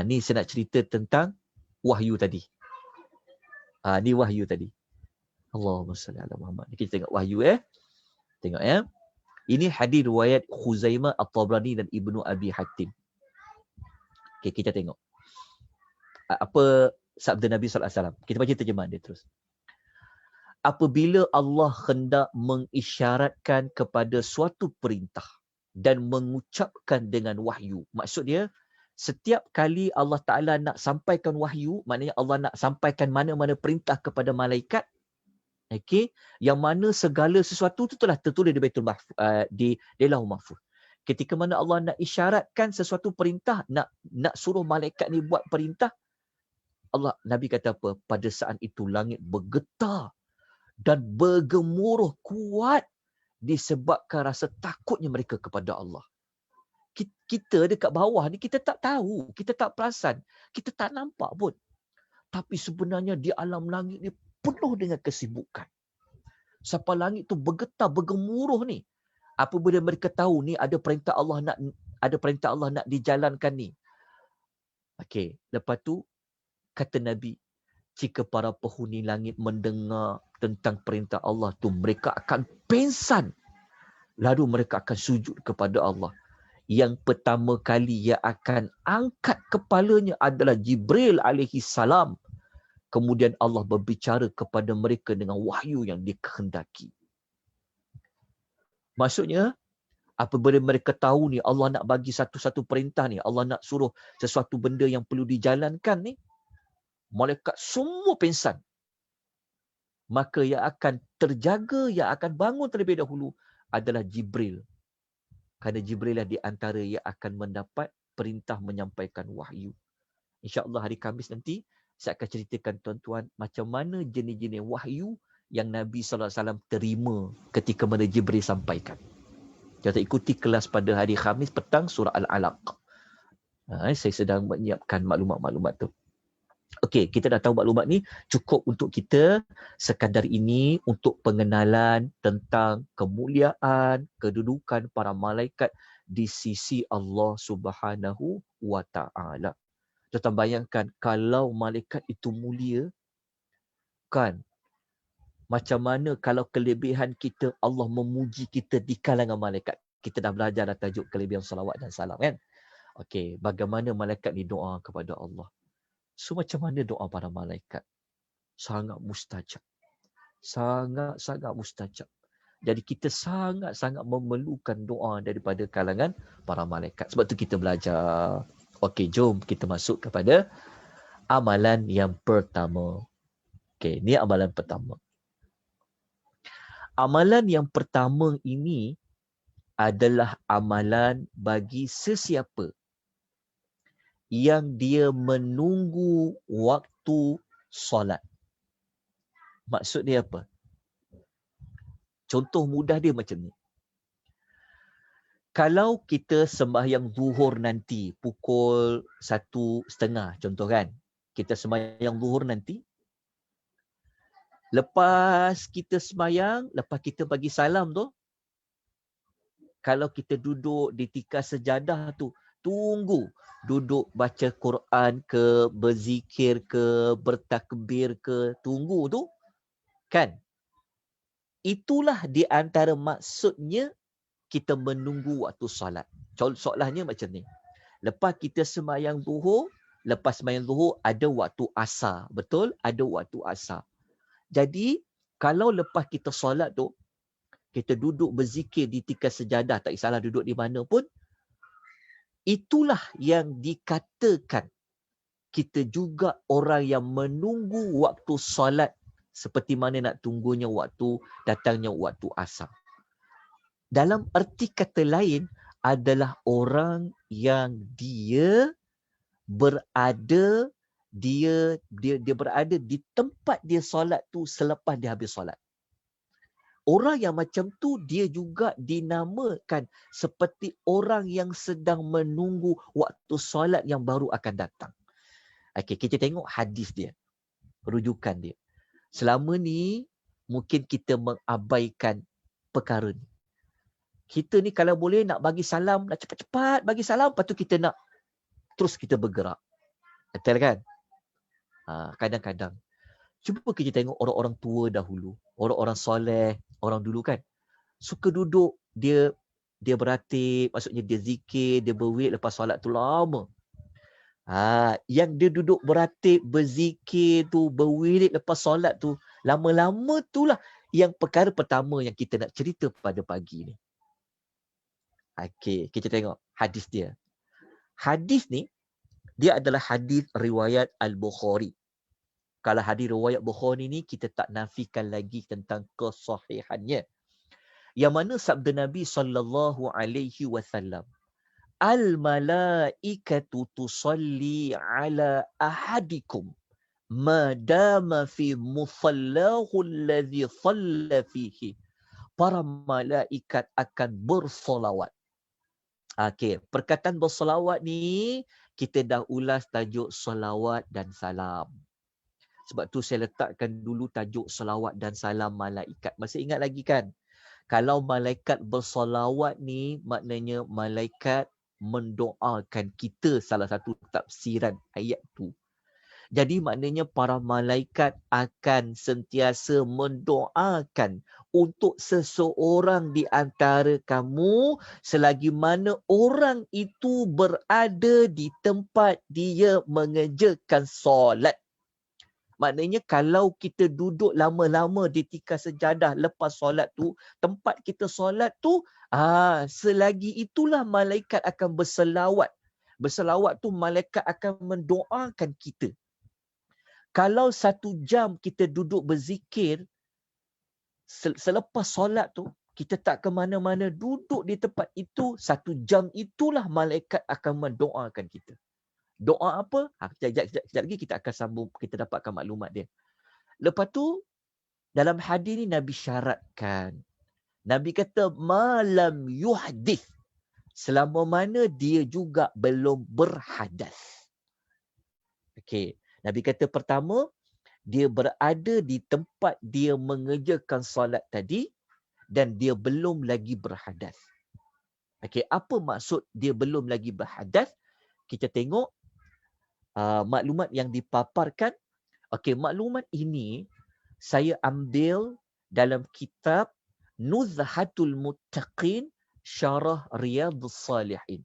Ni saya nak cerita tentang wahyu tadi. Ni wahyu tadi. Allahumma salli ala Muhammad. Kita tengok wahyu Tengok Ini hadis riwayat Khuzaimah, At-Tabrani dan Ibnu Abi Hatim. Okey, kita tengok. Apa sabda Nabi SAW. Kita baca terjemahan dia terus. Apabila Allah hendak mengisyaratkan kepada suatu perintah dan mengucapkan dengan wahyu. Maksud dia, setiap kali Allah Ta'ala nak sampaikan wahyu, maknanya Allah nak sampaikan mana-mana perintah kepada malaikat, yang mana segala sesuatu itu telah tertulis di Baitul Mahfuz, di Lauhul Mahfuz. Ketika mana Allah nak isyaratkan sesuatu perintah, nak suruh malaikat ni buat perintah, Nabi kata apa? Pada saat itu langit bergetar dan bergemuruh kuat disebabkan rasa takutnya mereka kepada Allah. Kita dekat bawah ni kita tak tahu, kita tak perasan, kita tak nampak pun. Tapi sebenarnya di alam langit ni penuh dengan kesibukan. Sampai langit tu bergetar, bergemuruh ni. Apabila mereka tahu ni ada perintah Allah nak dijalankan ni. Okey, lepas tu kata Nabi, jika para penghuni langit mendengar tentang perintah Allah tu, mereka akan pingsan. Lalu mereka akan sujud kepada Allah. Yang pertama kali yang akan angkat kepalanya adalah Jibril alaihi salam. Kemudian Allah berbicara kepada mereka dengan wahyu yang dikehendaki. Maksudnya, apabila mereka tahu ni Allah nak bagi satu-satu perintah ni, Allah nak suruh sesuatu benda yang perlu dijalankan ni, malaikat semua pingsan. Maka yang akan terjaga, yang akan bangun terlebih dahulu adalah Jibril. Kerana Jibril lah di antara yang akan mendapat perintah menyampaikan wahyu. InsyaAllah hari Khamis nanti, saya akan ceritakan tuan-tuan macam mana jenis-jenis wahyu yang Nabi SAW terima ketika mana Jibril sampaikan. Kita ikuti kelas pada hari Khamis petang surah Al-Alaq. Saya sedang menyiapkan maklumat-maklumat tu. Okey, kita dah tahu maklumat ni cukup untuk kita sekadar ini untuk pengenalan tentang kemuliaan, kedudukan para malaikat di sisi Allah Subhanahu wa Ta'ala. Tuan bayangkan kalau malaikat itu mulia, kan? Macam mana kalau kelebihan kita, Allah memuji kita di kalangan malaikat. Kita dah belajar dah tajuk kelebihan salawat dan salam, kan? Okey, bagaimana malaikat ni doa kepada Allah? So macam mana doa para malaikat? Sangat mustajab. Sangat-sangat mustajab. Jadi kita sangat-sangat memerlukan doa daripada kalangan para malaikat. Sebab tu kita belajar. Okey, jom kita masuk kepada amalan yang pertama. Okey, ni amalan pertama. Amalan yang pertama ini adalah amalan bagi sesiapa yang dia menunggu waktu solat. Maksud dia apa? Contoh mudah dia macam ni. Kalau kita sembahyang zuhur nanti pukul 1:30 contoh kan. Kita sembahyang zuhur nanti. Lepas kita sembahyang, lepas kita bagi salam tu, kalau kita duduk di tikar sejadah tu, tunggu duduk baca Quran ke, berzikir ke, bertakbir ke, tunggu tu, kan? Itulah di antara maksudnya kita menunggu waktu solat. Soalnya macam ni. Lepas kita sembahyang zuhur, lepas sembahyang zuhur ada waktu asar. Betul? Ada waktu asar. Jadi, kalau lepas kita solat tu, kita duduk berzikir di tikar sejadah, tak kisahlah duduk di mana pun, itulah yang dikatakan kita juga orang yang menunggu waktu solat seperti mana nak tunggunya waktu datangnya waktu asar. Dalam erti kata lain adalah orang yang dia berada di tempat dia solat tu selepas dia habis solat. Orang yang macam tu dia juga dinamakan seperti orang yang sedang menunggu waktu solat yang baru akan datang. Okey, kita tengok hadis dia. Rujukan dia. Selama ni mungkin kita mengabaikan perkara ni. Kita ni kalau boleh nak bagi salam, nak cepat-cepat bagi salam, lepas tu kita nak terus kita bergerak. Betul kan? Kadang-kadang. Cuba kita tengok orang-orang tua dahulu. Orang-orang soleh, orang dulu kan. Suka duduk, dia beratib, maksudnya dia zikir, dia berwirid lepas solat tu lama. Yang dia duduk beratib, berzikir tu, berwirid lepas solat tu, lama-lama itulah yang perkara pertama yang kita nak cerita pada pagi ni. Okey, kita tengok hadis dia. Hadis ni, dia adalah hadis riwayat Al-Bukhari. Kalau hadis riwayat Bukhari ni, kita tak nafikan lagi tentang kesahihannya. Yang mana sabda Nabi SAW, Al-malaikatu tusalli ala ahadikum madama fi musallahu alladhi salla fihi. Para malaikat akan bersolawat. Okey, perkataan bersolawat ni kita dah ulas tajuk solawat dan salam. Sebab tu saya letakkan dulu tajuk solawat dan salam malaikat. Masih ingat lagi kan? Kalau malaikat bersolawat ni maknanya malaikat mendoakan kita, salah satu tafsiran ayat tu. Jadi maknanya para malaikat akan sentiasa mendoakan untuk seseorang di antara kamu selagi mana orang itu berada di tempat dia mengerjakan solat. Maknanya kalau kita duduk lama-lama di tikar sejadah lepas solat tu, tempat kita solat tu, selagi itulah malaikat akan berselawat. Berselawat tu malaikat akan mendoakan kita. Kalau 1 jam kita duduk berzikir, selepas solat tu, kita tak ke mana-mana, duduk di tempat itu, 1 jam itulah malaikat akan mendoakan kita. Doa apa? Kejap lagi kita akan sambung, kita dapatkan maklumat dia. Lepas tu, dalam hadis ni Nabi syaratkan. Nabi kata, malam yuhdith. Selama mana dia juga belum berhadas. Okey. Nabi kata pertama, dia berada di tempat dia mengerjakan solat tadi dan dia belum lagi berhadas. Okey, apa maksud dia belum lagi berhadas? Kita tengok maklumat yang dipaparkan. Okey, maklumat ini saya ambil dalam kitab Nuzhatul Muttaqin Syarah Riyadhus Salihin.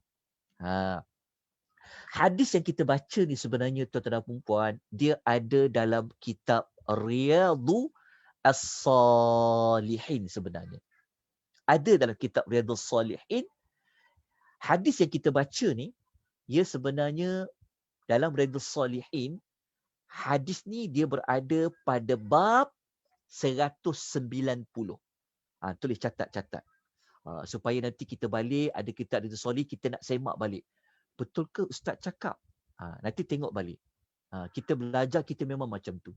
Hadis yang kita baca ni sebenarnya tuan-tuan dan puan, dia ada dalam kitab Riyadhus As-Salihin sebenarnya. Ada dalam kitab Riyadhus Salihin. Hadis yang kita baca ni, ia sebenarnya dalam Riyadhus Salihin, hadis ni dia berada pada bab 190. Tulis catat. Supaya nanti kita balik, ada kitab Riyadhus Salihin, kita nak semak balik. Betul ke Ustaz cakap? Nanti tengok balik. Kita belajar, kita memang macam tu.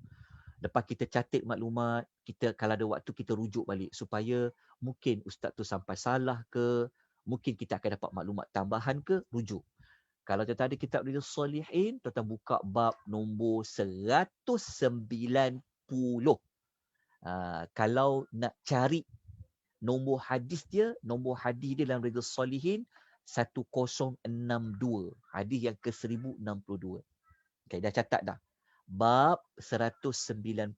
Lepas kita catat maklumat, kita kalau ada waktu kita rujuk balik supaya mungkin Ustaz tu sampai salah ke, mungkin kita akan dapat maklumat tambahan ke, rujuk. Kalau tuan-tuan ada kitab Riyadhus Salihin, tuan-tuan buka bab nombor 190. Kalau nak cari nombor hadis dia dalam Riyadhus Salihin 1062. Hadis yang ke 1062. Okay, dah catat dah. Bab 190.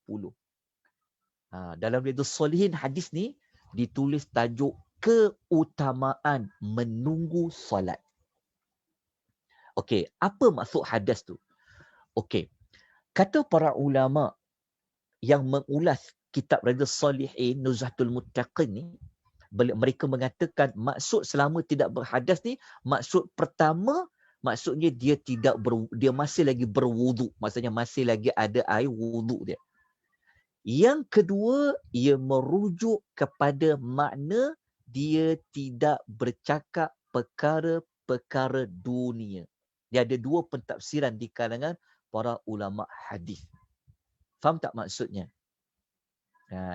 Dalam Riyadhus Salihin hadis ni ditulis tajuk keutamaan menunggu solat. Okey, apa maksud hadas tu? Okey. Kata para ulama yang mengulas kitab Riyadhus Salihin Nuzhatul Muttaqin ni, mereka mengatakan maksud selama tidak berhadas ni, maksud pertama, maksudnya dia dia masih lagi berwuduk, maksudnya masih lagi ada air wuduk dia. Yang kedua, ia merujuk kepada makna dia tidak bercakap perkara-perkara dunia. Dia ada 2 pentafsiran di kalangan para ulama hadis. Faham tak maksudnya?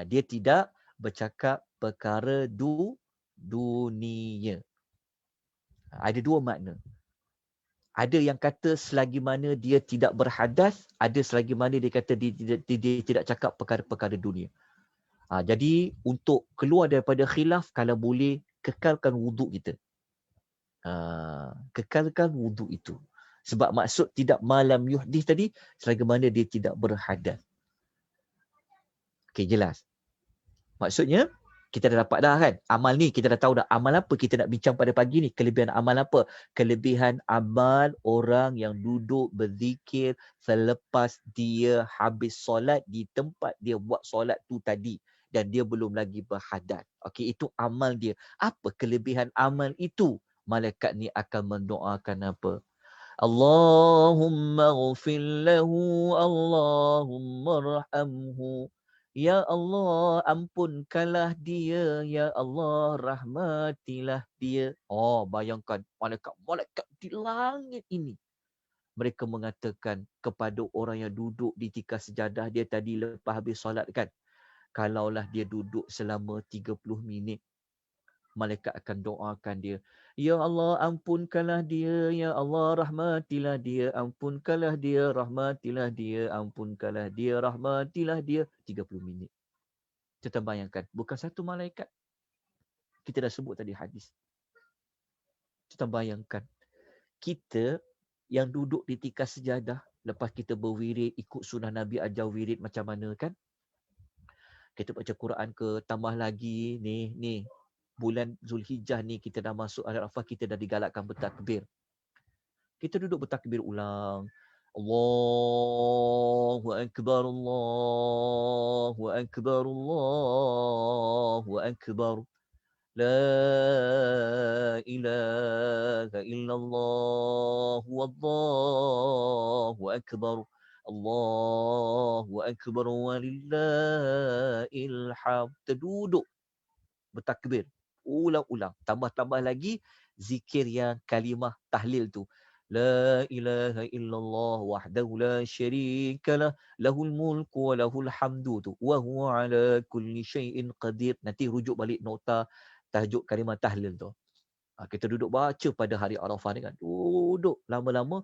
Dia tidak bercakap perkara dunia. Ada 2 makna. Ada yang kata selagi mana dia tidak berhadas, ada selagi mana dia kata dia tidak cakap perkara-perkara dunia. Jadi untuk keluar daripada khilaf, kalau boleh kekalkan wuduk kita. Kekalkan wuduk itu. Sebab maksud tidak malam yuhdith tadi, selagi mana dia tidak berhadas. Okey, jelas. Maksudnya, kita dah dapat dah kan. Amal ni kita dah tahu dah. Amal apa kita nak bincang pada pagi ni? Kelebihan amal apa? Kelebihan amal orang yang duduk berzikir selepas dia habis solat di tempat dia buat solat tu tadi. Dan dia belum lagi berhadas. Okey, itu amal dia. Apa kelebihan amal itu? Malaikat ni akan mendoakan apa? Allahumma ghfir lahu, Allahumma rahamhu. Ya Allah, ampunkanlah dia. Ya Allah, rahmatilah dia. Bayangkan malaikat di langit ini. Mereka mengatakan kepada orang yang duduk di tikar sejadah dia tadi lepas habis solat kan. Kalaulah dia duduk selama 30 minit, malaikat akan doakan dia. Ya Allah, ampunkanlah dia. Ya Allah, rahmatilah dia. Ampunkanlah dia, rahmatilah dia. Ampunkanlah dia, rahmatilah dia. 30 minit. Kita bayangkan, bukan satu malaikat. Kita dah sebut tadi hadis. Kita bayangkan, kita yang duduk di tikar sejadah, lepas kita berwirid, ikut sunnah Nabi ajar wirid macam mana kan? Kita baca Quran ke, tambah lagi, ni bulan Zulhijjah ni kita dah masuk Arafah, kita dah digalakkan bertakbir. Kita duduk bertakbir ulang. Allahu Akbar, Allahu Akbar, Allahu Akbar. La ilaha illallah, wallahu akbar. Allahu akbar walillahil hamd. Terduduk bertakbir. Ulang-ulang. Tambah-tambah lagi zikir yang kalimah tahlil tu. La ilaha illallah wahdahu la syarikalah lahul mulku wa lahul hamdu tu. Wa huwa ala kulli syai'in qadir. Nanti rujuk balik nota tajuk kalimah tahlil tu. Kita duduk baca pada hari Arafah ni kan. Duduk lama-lama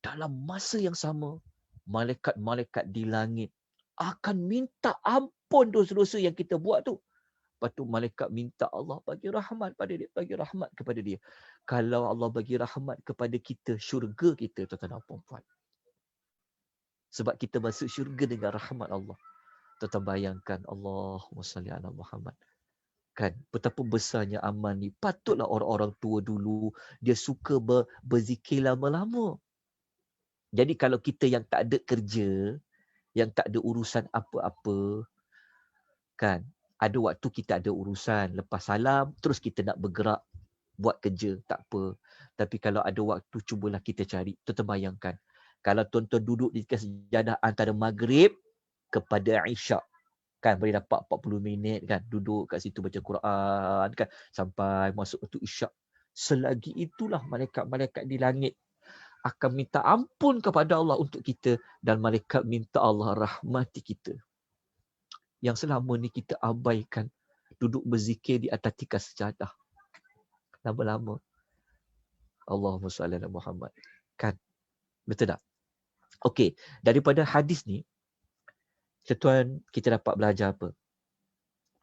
dalam masa yang sama. Malaikat-malaikat di langit akan minta ampun dosa-dosa yang kita buat tu. Lepas tu malaikat minta Allah bagi rahmat pada dia, bagi rahmat kepada dia. Kalau Allah bagi rahmat kepada kita, syurga kita, tuan-tuan dan puan-puan. Sebab kita masuk syurga dengan rahmat Allah. Tuan-tuan bayangkan, Allahumma salli ala Muhammad. Kan, betapa besarnya amal ni. Patutlah orang-orang tua dulu, dia suka berzikir lama-lama. Jadi kalau kita yang tak ada kerja, yang tak ada urusan apa-apa, kan, ada waktu kita ada urusan, lepas salam, terus kita nak bergerak, buat kerja, tak apa. Tapi kalau ada waktu, cubalah kita cari. Tuan-tuan bayangkan, kalau tuan-tuan duduk di sejadah antara maghrib kepada isyak, kan boleh dapat 40 minit kan, duduk kat situ baca Quran kan, sampai masuk waktu isyak. Selagi itulah malaikat-malaikat di langit akan minta ampun kepada Allah untuk kita, dan malaikat minta Allah rahmati kita. Yang selama ni kita abaikan, duduk berzikir di atas tikar sejadah. Lama-lama. Allahumma salli ala Muhammad. Kan? Betul tak? Okey, daripada hadis ni, tuan kita dapat belajar apa?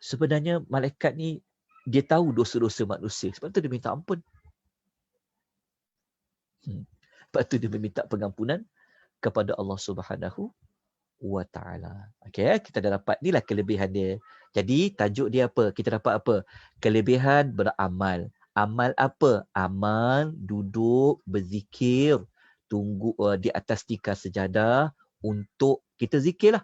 Sebenarnya malaikat ni, dia tahu dosa-dosa manusia. Sebab tu dia minta ampun. Sebab tu dia meminta pengampunan kepada Allah Subhanahu wa ta'ala. Okey, kita dah dapat, inilah kelebihan dia. Jadi tajuk dia apa? Kita dapat apa? Kelebihan beramal. Amal apa? Amal duduk berzikir, tunggu di atas tikar sejadah untuk kita zikirlah.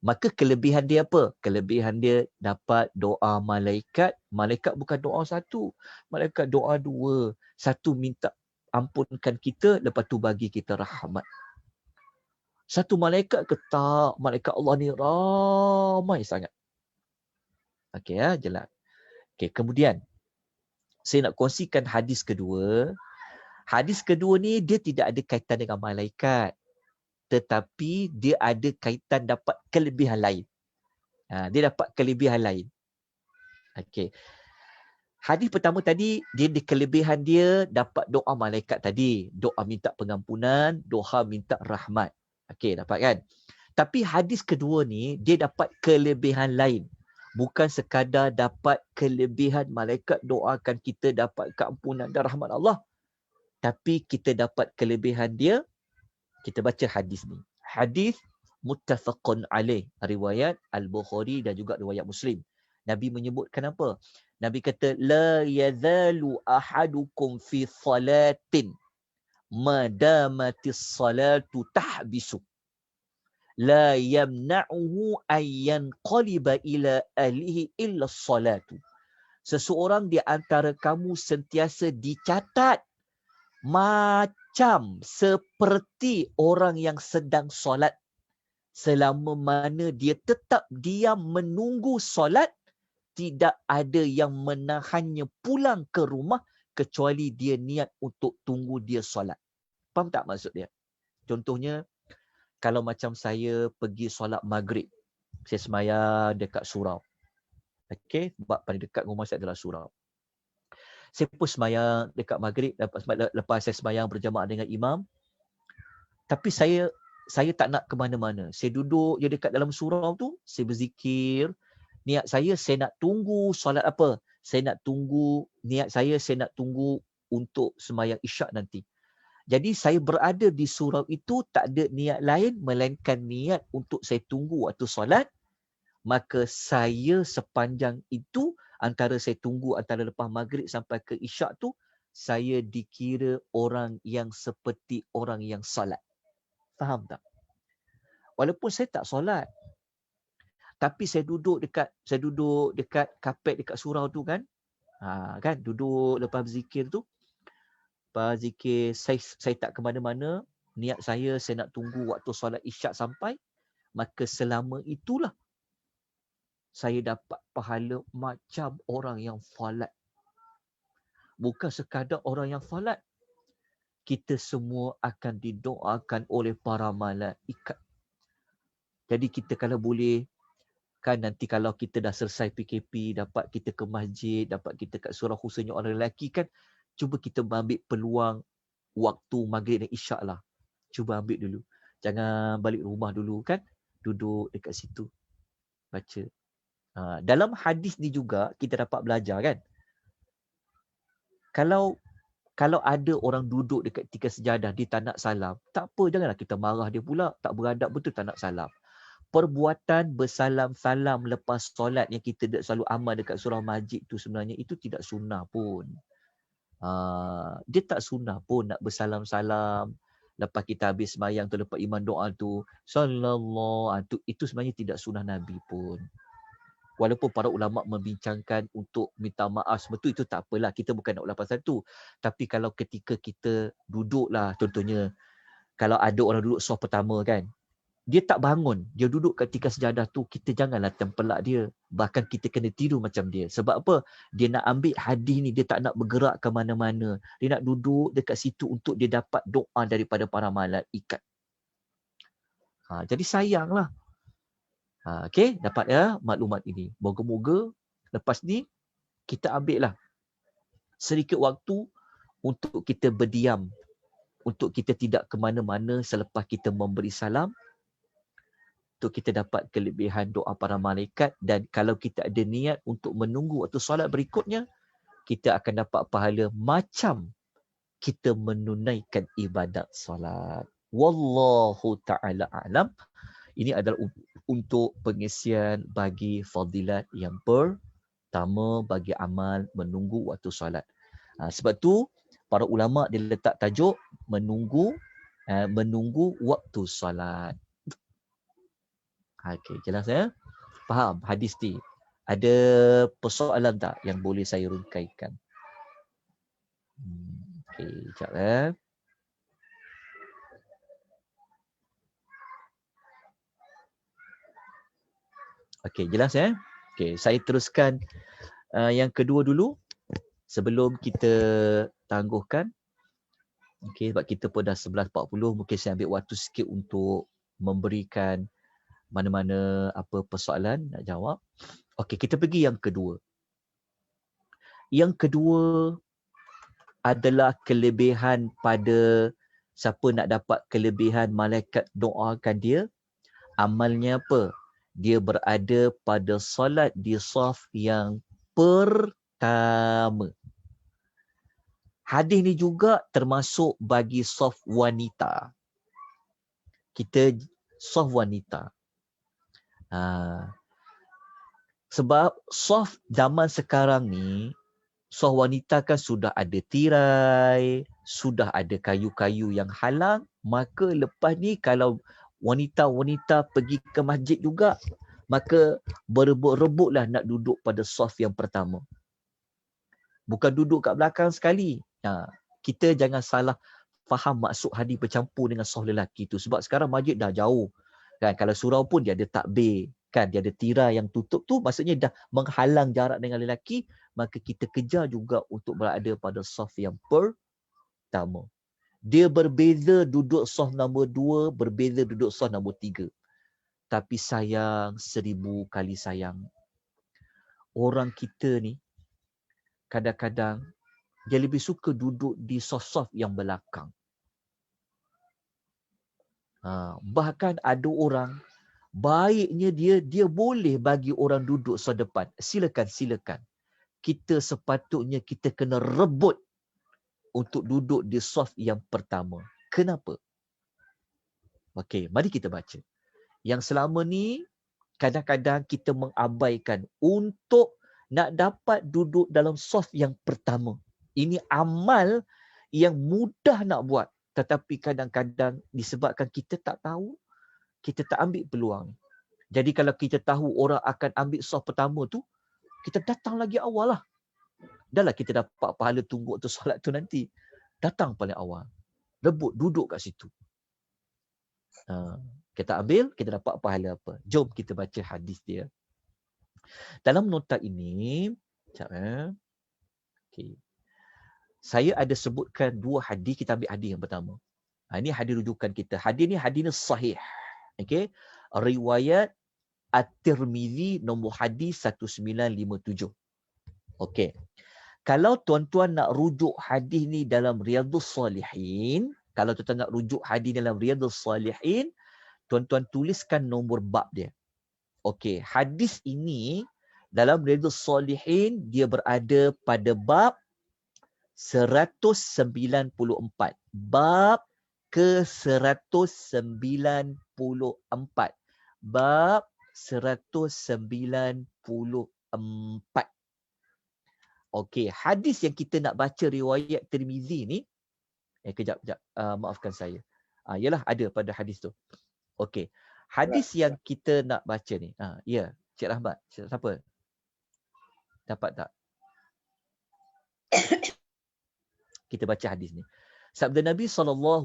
Maka kelebihan dia apa? Kelebihan dia dapat doa malaikat. Malaikat bukan doa satu, malaikat doa dua. Satu minta ampunkan kita, lepas tu bagi kita rahmat. Satu malaikat ke tak? Malaikat Allah ni ramai sangat. Okey ya, jelas. Okey, kemudian saya nak kongsikan hadis kedua. Hadis kedua ni dia tidak ada kaitan dengan malaikat, tetapi dia ada kaitan dapat kelebihan lain. Dia dapat kelebihan lain. Okey. Hadis pertama tadi, dia di kelebihan dia dapat doa malaikat tadi. Doa minta pengampunan, doa minta rahmat. Okey, dapat kan? Tapi hadis kedua ni, dia dapat kelebihan lain. Bukan sekadar dapat kelebihan malaikat doakan kita dapat keampunan dan rahmat Allah. Tapi kita dapat kelebihan dia. Kita baca hadis ni. Hadis muttafaqun alaih. Riwayat Al-Bukhari dan juga riwayat Muslim. Nabi menyebutkan apa? Nabi kata, la yazalu ahadukum fi salatin madamatis salatu tahbisu. La yamna'uhu ayyan qaliba ila ahlihi illa salatu. Seseorang di antara kamu sentiasa dicatat macam seperti orang yang sedang solat, selama mana dia tetap diam menunggu solat, tidak ada yang menahannya pulang ke rumah kecuali dia niat untuk tunggu dia solat. Faham tak maksud dia? Contohnya, kalau macam saya pergi solat maghrib, saya sembahyang dekat surau. Okey, sebab paling dekat rumah saya adalah surau. Saya pun sembahyang dekat maghrib, lepas saya sembahyang berjamaah dengan imam. Tapi saya tak nak ke mana-mana. Saya duduk je dekat dalam surau tu, saya berzikir. Niat saya nak tunggu solat apa? Niat saya nak tunggu untuk sembahyang isyak nanti. Jadi saya berada di surau itu tak ada niat lain melainkan niat untuk saya tunggu waktu solat. Maka saya sepanjang itu, antara saya tunggu antara lepas maghrib sampai ke isyak tu, saya dikira orang yang seperti orang yang solat. Faham tak? Walaupun saya tak solat, tapi saya duduk dekat kapet dekat surau tu kan. Kan duduk lepas berzikir tu. Lepas zikir, saya tak ke mana-mana. niat saya nak tunggu waktu solat isyak sampai, maka selama itulah saya dapat pahala macam orang yang falat. Bukan sekadar orang yang falat, kita semua akan didoakan oleh para malaikat. Jadi kita kalau boleh, kan nanti kalau kita dah selesai PKP, dapat kita ke masjid, dapat kita kat surau khususnya orang lelaki kan, cuba kita ambil peluang waktu maghrib dan isyak lah. Cuba ambil dulu. Jangan balik rumah dulu kan, duduk dekat situ, baca. Dalam hadis ni juga kita dapat belajar kan, kalau ada orang duduk dekat tiga sejadah, dia tak nak salam, tak apa, janganlah kita marah dia pula, tak beradab betul tak nak salam. Perbuatan bersalam-salam lepas solat yang kita selalu amal dekat surau masjid tu sebenarnya itu tidak sunnah pun. Dia tak sunnah pun nak bersalam-salam lepas kita habis sembahyang tu, lepas imam doa tu, sallallahu, itu sebenarnya tidak sunnah Nabi pun. Walaupun para ulama membincangkan untuk minta maaf semua tu, itu tak apalah, kita bukan nak ulang pasal tu. Tapi kalau ketika kita duduk lah, contohnya kalau ada orang duduk soft pertama kan, dia tak bangun, dia duduk kat tiga sejadah tu, kita janganlah tempelak dia. Bahkan kita kena tiru macam dia. Sebab apa? Dia nak ambil hadis ni, dia tak nak bergerak ke mana-mana. Dia nak duduk dekat situ untuk dia dapat doa daripada para malaikat. Jadi sayanglah. Okey, dapat ya maklumat ini. Moga-moga lepas ni kita ambil lah sedikit waktu untuk kita berdiam, untuk kita tidak ke mana-mana selepas kita memberi salam, untuk kita dapat kelebihan doa para malaikat. Dan kalau kita ada niat untuk menunggu waktu solat berikutnya, kita akan dapat pahala macam kita menunaikan ibadat solat. Wallahu ta'ala a'lam. Ini adalah untuk pengisian bagi fadilat yang pertama bagi amal menunggu waktu solat. Sebab tu para ulama dia letak tajuk menunggu waktu solat. Okey, jelas ya? Faham hadis ni? Ada persoalan tak yang boleh saya rungkaikan? Okey, sekejap ya. Okey, jelas ya? Okey, saya teruskan yang kedua dulu sebelum kita tangguhkan. Okey, sebab kita pun dah 11.40, mungkin saya ambil waktu sikit untuk memberikan mana-mana apa persoalan nak jawab. Okey, kita pergi yang kedua. Yang kedua adalah kelebihan pada siapa nak dapat kelebihan malaikat doakan dia. Amalnya apa? Dia berada pada solat di saf yang pertama. Hadis ni juga termasuk bagi saf wanita. Kita saf wanita. Sebab saf zaman sekarang ni, saf wanita kan sudah ada tirai, sudah ada kayu-kayu yang halang. Maka lepas ni kalau wanita-wanita pergi ke masjid juga, maka berebut-rebutlah nak duduk pada saf yang pertama. Bukan duduk kat belakang sekali. Kita jangan salah faham maksud hadis bercampur dengan saf lelaki tu. Sebab sekarang masjid dah jauh. Kan, kalau surau pun dia ada takbir. Kan, dia ada tirai yang tutup tu, maksudnya dah menghalang jarak dengan lelaki. Maka kita kejar juga untuk berada pada saf yang pertama. Dia berbeza duduk saf nombor 2, berbeza duduk saf nombor 3. Tapi sayang, 1000 kali sayang. Orang kita ni, kadang-kadang, dia lebih suka duduk di saf-saf yang belakang. Bahkan ada orang, baiknya dia boleh bagi orang duduk saf depan. Silakan. Kita sepatutnya kita kena rebut untuk duduk di saf yang pertama. Kenapa? Okey, mari kita baca. Yang selama ni, kadang-kadang kita mengabaikan untuk nak dapat duduk dalam saf yang pertama. Ini amal yang mudah nak buat. Tetapi kadang-kadang disebabkan kita tak tahu, kita tak ambil peluang. Jadi kalau kita tahu orang akan ambil saf pertama tu, kita datang lagi awal lah. Dah lah kita dapat pahala tunggu waktu solat tu nanti. Datang paling awal. Rebut, duduk kat situ. Kita ambil, kita dapat pahala apa. Jom kita baca hadis dia. Dalam nota ini, sekejap. Okay. Saya ada sebutkan 2 hadis, kita ambil hadis yang pertama. Ini hadis rujukan kita. Hadis ni hadis sahih. Okay. Riwayat At-Tirmizi nombor hadis 1957. Okay. Kalau tuan-tuan nak rujuk hadis ni dalam Riyadhus Salihin, kalau tuan-tuan nak rujuk hadis dalam Riyadhus Salihin, tuan-tuan tuliskan nombor bab dia. Okey, hadis ini dalam Riyadhus Salihin dia berada pada bab 194. Bab ke 194. Bab 194. Okey, hadis yang kita nak baca riwayat Tirmizi ni, kejap. Maafkan saya. Yalah, ada pada hadis tu. Okey. Hadis yang kita nak baca ni. Ya, Cik Rahmat. Siapa? Dapat tak? Kita baca hadis ni. Sabda Nabi SAW,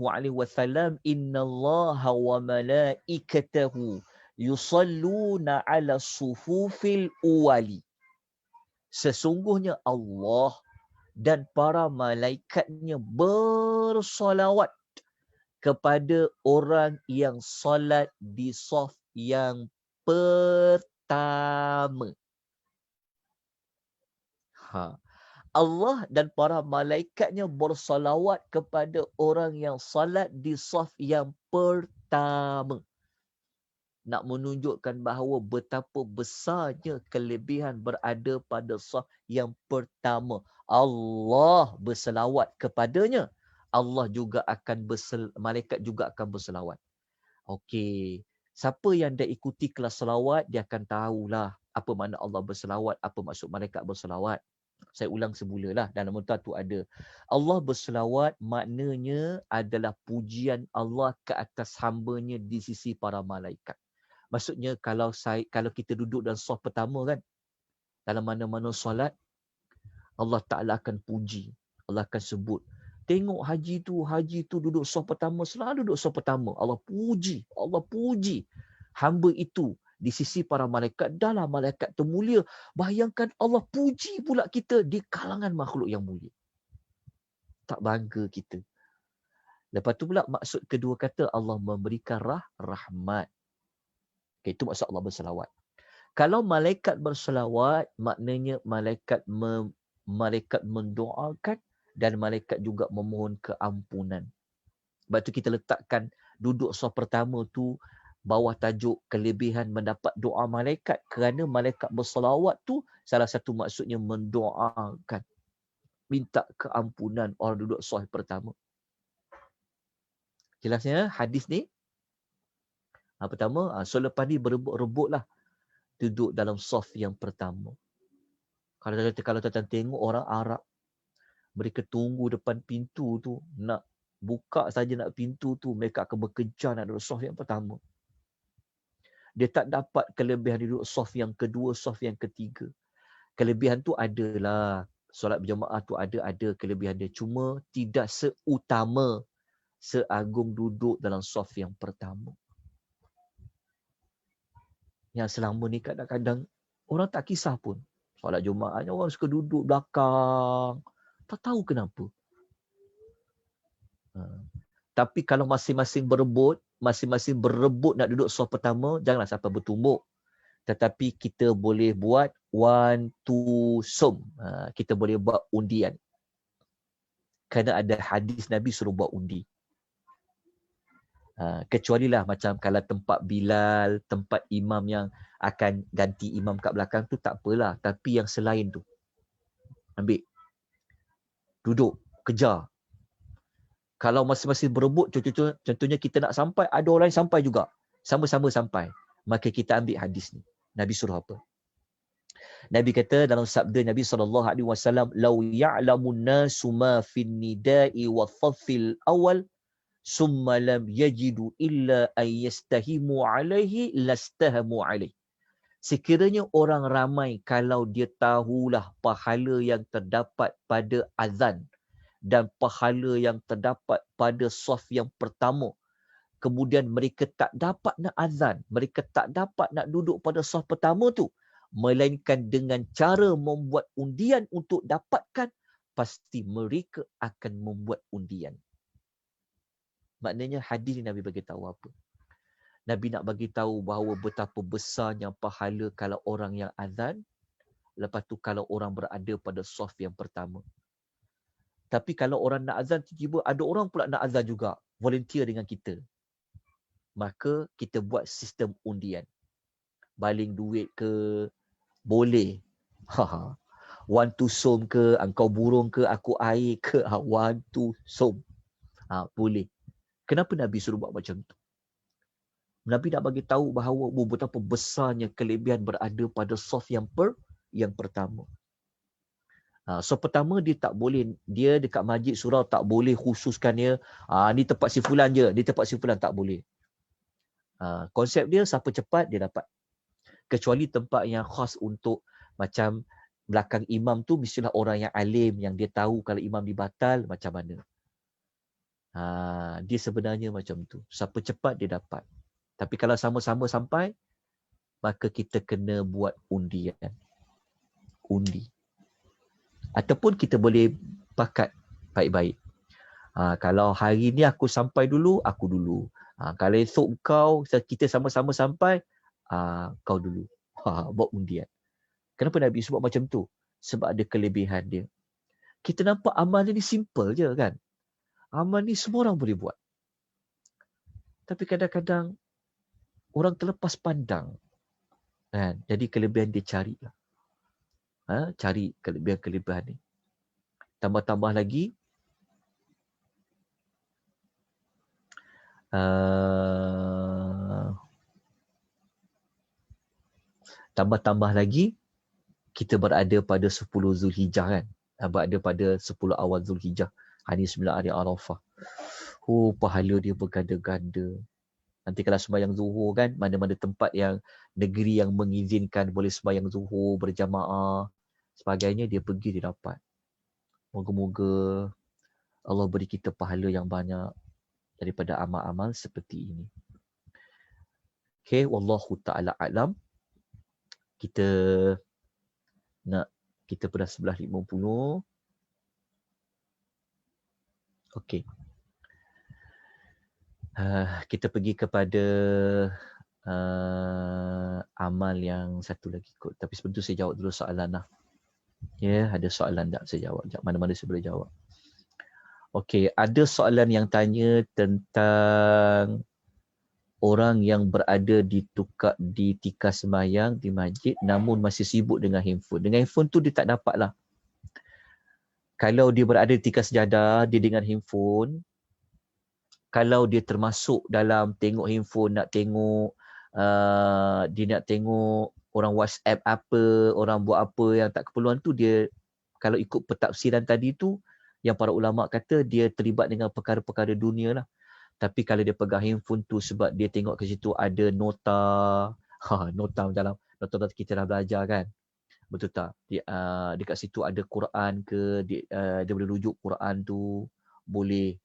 "Innallaha wa malaikatahu yusalluna 'ala sufufil uwali." Sesungguhnya Allah dan para malaikatnya bersolawat kepada orang yang solat di saf yang pertama. Allah dan para malaikatnya bersolawat kepada orang yang solat di saf yang pertama. Nak menunjukkan bahawa betapa besarnya kelebihan berada pada saf yang pertama. Allah berselawat kepadanya. Allah juga akan malaikat juga akan berselawat. Okey. Siapa yang dah ikuti kelas selawat, dia akan tahulah apa makna Allah berselawat, apa maksud malaikat berselawat. Saya ulang semula lah. Dalam nota tu ada. Allah berselawat maknanya adalah pujian Allah ke atas hamba-Nya di sisi para malaikat. Maksudnya kalau kita duduk dalam saf pertama kan, dalam mana-mana solat, Allah Ta'ala akan puji. Allah akan sebut. Tengok haji tu duduk saf pertama, selalu duduk saf pertama. Allah puji. Hamba itu di sisi para malaikat, dalam malaikat termulia. Bayangkan Allah puji pula kita di kalangan makhluk yang mulia. Tak bangga kita. Lepas tu pula maksud kedua kata Allah memberikan rahmat. Okay, itu maksud Allah berselawat. Kalau malaikat berselawat, maknanya malaikat mendoakan dan malaikat juga memohon keampunan. Sebab tu kita letakkan duduk saf pertama tu bawah tajuk kelebihan mendapat doa malaikat, kerana malaikat berselawat tu salah satu maksudnya mendoakan, minta keampunan orang duduk saf pertama. Jelasnya hadis ni. Pertama, selepas ni berebut-rebutlah duduk dalam saf yang pertama. Kalau tuan-tuan tengok orang Arab, mereka tunggu depan pintu tu, nak buka saja nak pintu tu, mereka akan berkejar nak duduk saf yang pertama. Dia tak dapat kelebihan duduk saf yang kedua, saf yang ketiga. Kelebihan tu adalah, solat berjamaah tu ada kelebihan dia. Cuma tidak seutama, seagung duduk dalam saf yang pertama. Yang selama ni kadang-kadang orang tak kisah pun. Solat Jumaatnya orang suka duduk belakang. Tak tahu kenapa. Tapi kalau masing-masing berebut nak duduk saf pertama, janganlah sampai bertumbuk. Tetapi kita boleh buat one, two, som. Kita boleh buat undian. Kerana ada hadis Nabi suruh buat undi. Kecuali lah macam kalau tempat Bilal, tempat imam yang akan ganti imam kat belakang tu tak apalah. Tapi yang selain tu, ambil, duduk, kejar. Kalau masing-masing berebut, contohnya kita nak sampai, ada orang yang sampai juga. Sama-sama sampai. Maka kita ambil hadis ni. Nabi suruh apa? Nabi kata dalam sabda Nabi SAW, "Lau ya'lamun nasu ma fin nida'i wa thafil awal, summa lam yajidu illa an yastahimu alaihi lastahamu alaihi." Sekiranya orang ramai kalau dia tahulah pahala yang terdapat pada azan dan pahala yang terdapat pada saf yang pertama, kemudian mereka tak dapat nak azan, mereka tak dapat nak duduk pada saf pertama tu, melainkan dengan cara membuat undian untuk dapatkan, pasti mereka akan membuat undian. Maknanya hadis ni Nabi bagi tahu apa? Nabi nak bagi tahu bahawa betapa besarnya pahala kalau orang yang azan, lepas tu kalau orang berada pada saf yang pertama. Tapi kalau orang nak azan, tiba-tiba ada orang pula nak azan juga, volunteer dengan kita. Maka kita buat sistem undian. Baling duit ke, boleh. One to som ke, engkau burung ke, aku air ke, one to som. Boleh. Kenapa Nabi suruh buat macam tu? Nabi nak bagi tahu bahawa betapa besarnya kelebihan berada pada saf yang pertama. So pertama dia tak boleh, dia dekat masjid surau tak boleh khususkan dia, ni tempat si fulan je, ni tempat si fulan, tak boleh. Konsep dia siapa cepat dia dapat. Kecuali tempat yang khas untuk macam belakang imam tu mestilah orang yang alim, yang dia tahu kalau imam dibatal macam mana. Dia sebenarnya macam tu. Siapa cepat dia dapat. Tapi kalau sama-sama sampai, maka kita kena buat undian. Undi. Ataupun kita boleh pakat baik-baik. Kalau hari ni aku sampai dulu, aku dulu. Kalau esok kau, kita sama-sama sampai, kau dulu. Buat undian. Kenapa Nabi sebut macam tu? Sebab ada kelebihan dia. Kita nampak amal ni simple je kan. Amal ni semua orang boleh buat. Tapi kadang-kadang orang terlepas pandang. Kan? Jadi kelebihan dia carilah. Cari kelebihan-kelebihan ni. Tambah-tambah lagi, kita berada pada 10 Zulhijjah kan. Berada pada 10 awal Zulhijjah. Hari 9 hari Arafah. Pahala dia berganda-ganda. Nanti kalau sembahyang zuhur kan, mana-mana tempat yang negeri yang mengizinkan boleh sembahyang zuhur berjamaah, sebagainya, dia pergi, dia dapat. Moga-moga Allah beri kita pahala yang banyak daripada amal-amal seperti ini. Okay, wallahu ta'ala a'lam. Kita pada 11.50. Okay. Kita pergi kepada amal yang satu lagi kot. Tapi sebelum tu saya jawab dulu soalan lah. Ada soalan tak saya jawab? Mana-mana saya boleh jawab. Okey, ada soalan yang tanya tentang orang yang berada di tikar sembahyang di masjid namun masih sibuk dengan handphone. Dengan handphone tu dia tak dapat lah. Kalau dia berada di tikar sejadah, dia dengan handphone, kalau dia termasuk dalam tengok handphone, nak tengok dia nak tengok orang WhatsApp apa, orang buat apa yang tak keperluan tu, dia kalau ikut pentafsiran tadi tu, yang para ulama kata dia terlibat dengan perkara-perkara dunia lah. Tapi kalau dia pegang handphone tu sebab dia tengok ke situ ada nota, nota dalam nota kita dah belajar kan. Betul tak? Dekat situ ada Quran ke, dia boleh rujuk Quran tu, boleh.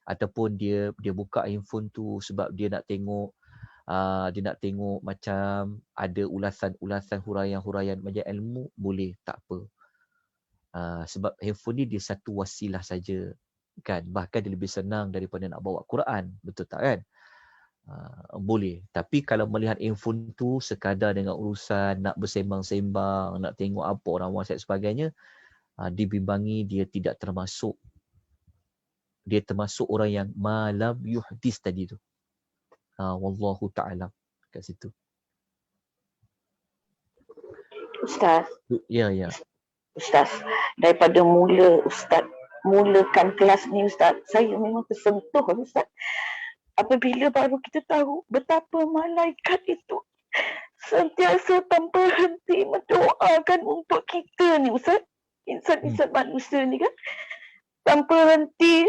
Ataupun dia buka handphone tu sebab dia nak tengok macam ada ulasan-ulasan huraian-huraian macam ilmu, boleh, tak apa. Sebab handphone ni dia satu wasilah saja kan, bahkan dia lebih senang daripada nak bawa Quran, betul tak kan? Boleh. Tapi kalau melihat handphone tu sekadar dengan urusan nak bersembang-sembang, nak tengok apa orang WhatsApp sebagainya, dibimbangi dia tidak termasuk, dia termasuk orang yang malam yuhdis tadi tu. Wallahu ta'ala kat situ. Ustaz. Ya. Ustaz, daripada mulakan kelas ni Ustaz, saya memang tersentuh Ustaz. Apabila baru kita tahu betapa malaikat itu sentiasa tanpa henti mendoakan untuk kita ni Ustaz. Insan-insan manusia ni kan. Tanpa henti,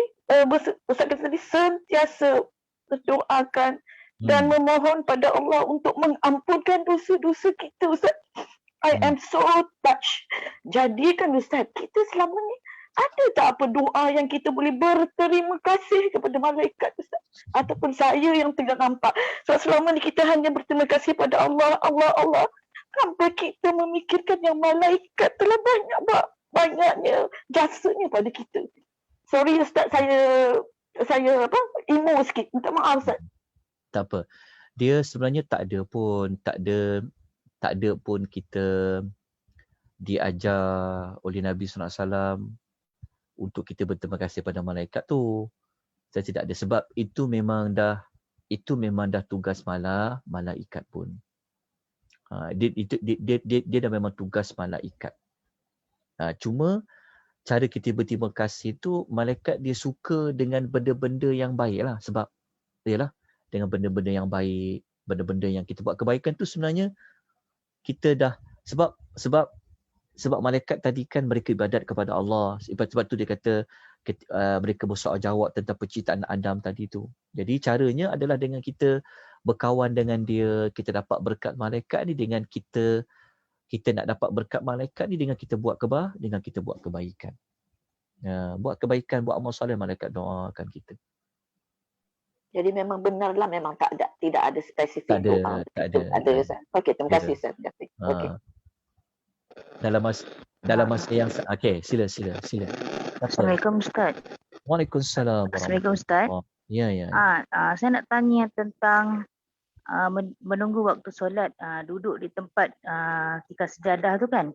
Ustaz kata tadi, sentiasa mendoakan dan memohon pada Allah untuk mengampunkan dosa-dosa kita Ustaz. I am so touched. Jadi kan Ustaz, kita selama ni ada tak apa doa yang kita boleh berterima kasih kepada malaikat Ustaz? ataupun saya yang tidak nampak. So selama ni kita hanya berterima kasih pada Allah, Allah, Allah. Tanpa kita memikirkan yang malaikat telah banyaknya jasanya pada kita. Sorry Ustaz, saya emo sikit. Minta maaf Ustaz. Tak apa. Dia sebenarnya tak ada pun kita diajar oleh Nabi SAW untuk kita berterima kasih pada malaikat tu. Saya tidak ada, sebab itu memang dah tugas malaikat pun. Dia dah memang tugas malaikat. Cuma cara kita berterima kasih tu, malaikat dia suka dengan benda-benda yang baik lah. Sebab yalah, dengan benda-benda yang baik, benda-benda yang kita buat kebaikan tu sebenarnya kita dah, sebab malaikat tadi kan mereka ibadat kepada Allah. Sebab tu dia kata mereka bersoal jawab tentang penciptaan Adam tadi tu. Jadi caranya adalah dengan kita berkawan dengan dia, kita dapat berkat malaikat ni dengan kita nak dapat berkat malaikat ni dengan kita buat kebaikan. Buat kebaikan, buat amal soleh, malaikat doakan kita. Jadi memang benarlah, memang tidak ada spesifik doa. Tak ada. Okey, terima kasih Ustaz. Okey. Dalam masa yang okey, sila. Assalamualaikum Ustaz. Waalaikumsalam. Assalamualaikum Ustaz. Ya. Saya nak tanya tentang menunggu waktu solat, duduk di tempat tikar sejadah tu kan.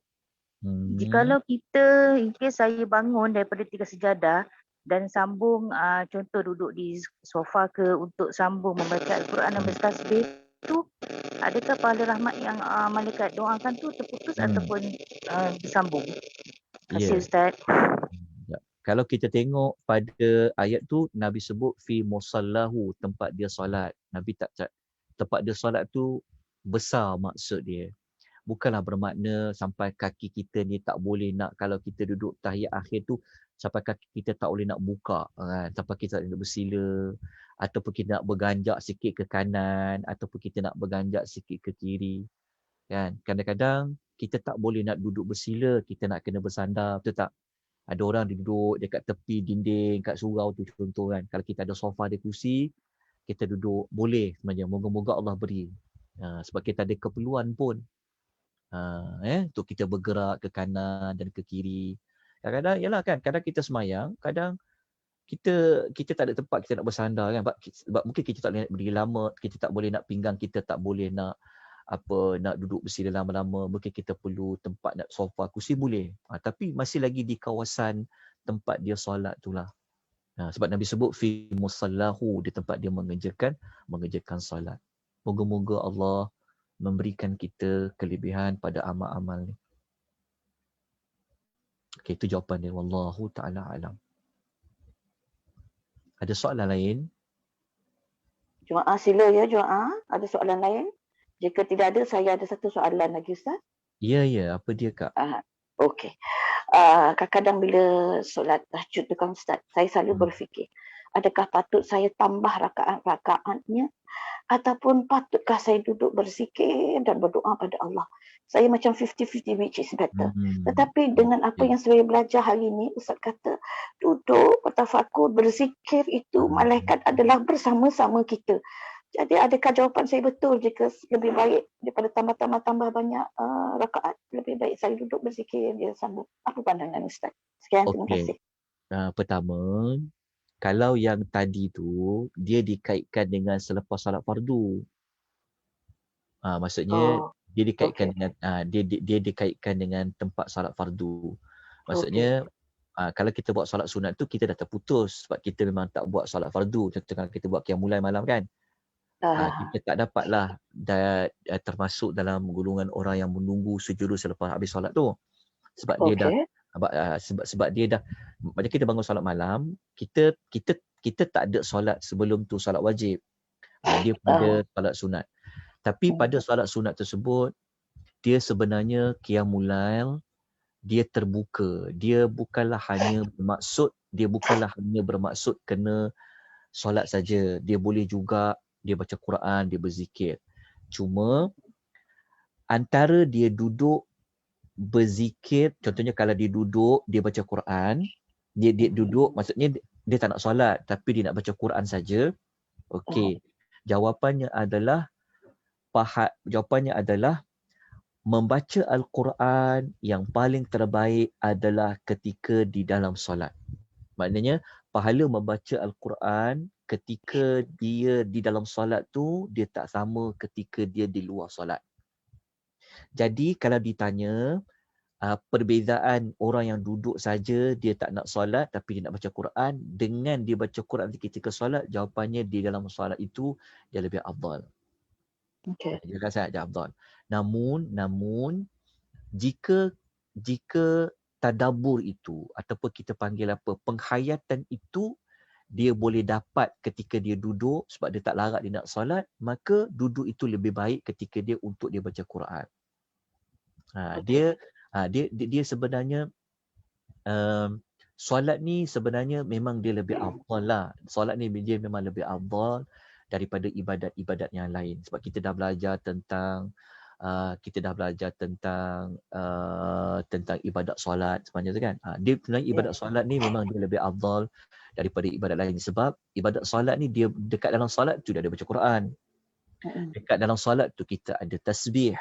Jikalau kita, saya bangun daripada tikar sejadah dan sambung, contoh duduk di sofa ke untuk sambung membaca Al-Quran dan bertasbih tu, adakah pahala rahmat yang malaikat doakan tu terputus ataupun disambung? Terima kasih Ustaz. Kalau kita tengok pada ayat tu, Nabi sebut fi musallahu, tempat dia solat. Nabi tempat dia solat tu besar maksud dia. Bukanlah bermakna sampai kaki kita ni tak boleh nak, kalau kita duduk tahiyat akhir tu sampai kaki kita tak boleh nak buka kan, sampai kita tak boleh nak bersila, ataupun kita nak berganjak sikit ke kanan, ataupun kita nak berganjak sikit ke kiri kan. Kadang-kadang kita tak boleh nak duduk bersila, kita nak kena bersandar, betul tak? Ada orang duduk dekat tepi dinding, kat surau tu contoh kan. Kalau kita ada sofa, ada kursi, kita duduk boleh sebenarnya. Moga-moga Allah beri. Sebab kita ada keperluan pun. Untuk kita bergerak ke kanan dan ke kiri. Kadang-kadang, yalah kan, kadang kita semayang, kadang kita tak ada tempat kita nak bersandar kan. Sebab mungkin kita tak boleh nak berdiri lama, kita tak boleh nak pinggang kita tak boleh nak duduk bersila lama-lama, mungkin kita perlu tempat nak sofa, kursi boleh. Tapi masih lagi di kawasan tempat dia solat itulah. Sebab Nabi sebut fi musallahu, di tempat dia mengerjakan solat. Moga-moga Allah memberikan kita kelebihan pada amal-amal ni. Okey, itu jawapan dia. Wallahu ta'ala alam. Ada soalan lain? Jumaah sila ya, Jumaah. Ada soalan lain? Jika tidak ada, saya ada satu soalan lagi Ustaz. Ya. Apa dia Kak? Okey. Kadang-kadang bila solat tahajud tu kan Ustaz, saya selalu berfikir, adakah patut saya tambah rakaat-rakaatnya ataupun patutkah saya duduk berzikir dan berdoa pada Allah? Saya macam 50-50 which is better. Tetapi dengan apa yang saya belajar hari ini, Ustaz kata duduk, bertafakur, berzikir itu malaikat adalah bersama-sama kita. Jadi adakah jawapan saya betul jika lebih baik daripada tambah banyak rakaat, lebih baik saya duduk berzikir dia sambung? Apa pandangan Ustaz? Sekian, terima kasih. Pertama, kalau yang tadi tu dia dikaitkan dengan selepas solat fardu. Maksudnya dia dikaitkan dengan dia dikaitkan dengan tempat solat fardu. Maksudnya kalau kita buat solat sunat tu kita dah terputus sebab kita memang tak buat solat fardu. Contoh kalau kita buat qiyamul lail malam kan. Kita tak dapatlah termasuk dalam golongan orang yang menunggu sejurus selepas habis solat tu. Sebab dia dah sebab dia dah, macam kita bangun solat malam, kita tak ada solat sebelum tu, solat wajib. Dia pada solat sunat. Tapi pada solat sunat tersebut, dia sebenarnya qiyamul lail, dia terbuka. Dia bukanlah hanya bermaksud kena solat saja. Dia boleh juga dia baca Quran, dia berzikir. Cuma antara dia duduk berzikir, contohnya kalau dia duduk, dia baca Quran, dia duduk, maksudnya dia tak nak solat, tapi dia nak baca Quran saja. Okey. Jawapannya adalah membaca Al-Quran yang paling terbaik adalah ketika di dalam solat. Maknanya pahala membaca Al-Quran ketika dia di dalam solat tu dia tak sama ketika dia di luar solat. Jadi kalau ditanya perbezaan orang yang duduk saja dia tak nak solat tapi dia nak baca Quran dengan dia baca Quran ketika solat, jawapannya di dalam solat itu dia lebih afdal. Okey. Dia rasa dia afdal. Namun jika tadabbur itu ataupun kita panggil apa, penghayatan itu dia boleh dapat ketika dia duduk sebab dia tak larat dia nak solat, maka duduk itu lebih baik ketika dia untuk dia baca Quran. Dia sebenarnya solat ni sebenarnya memang dia lebih afdal lah. Solat ni dia memang lebih afdal daripada ibadat-ibadat yang lain. Sebab kita dah belajar tentang tentang ibadat solat sebenarnya tu kan. Dia sebenarnya ibadat solat ni memang dia lebih afdal daripada ibadat lain sebab ibadat solat ni dia dekat dalam solat tu dia ada baca Quran. Dekat dalam solat tu kita ada tasbih.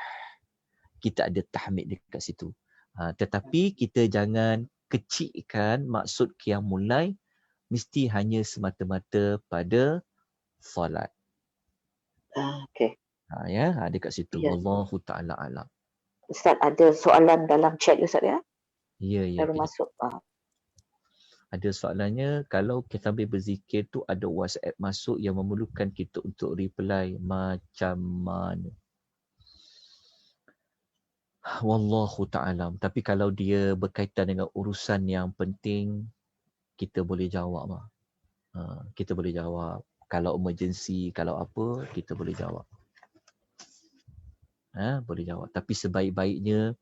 Kita ada tahmid dekat situ. Tetapi kita jangan kecilkan maksud qiyamul lail mesti hanya semata-mata pada solat. Okey. Dekat situ. Ya. Wallahu ta'ala alam. Ustaz ada soalan dalam chat Ustaz ya? Ya. Baru masuk. Ada soalannya, kalau kita sambil berzikir tu ada WhatsApp masuk yang memerlukan kita untuk reply macam mana? Wallahu ta'alam. Tapi kalau dia berkaitan dengan urusan yang penting, kita boleh jawab lah. Kita boleh jawab. Kalau emergency, kalau apa, kita boleh jawab. Boleh jawab. Tapi sebaik-baiknya,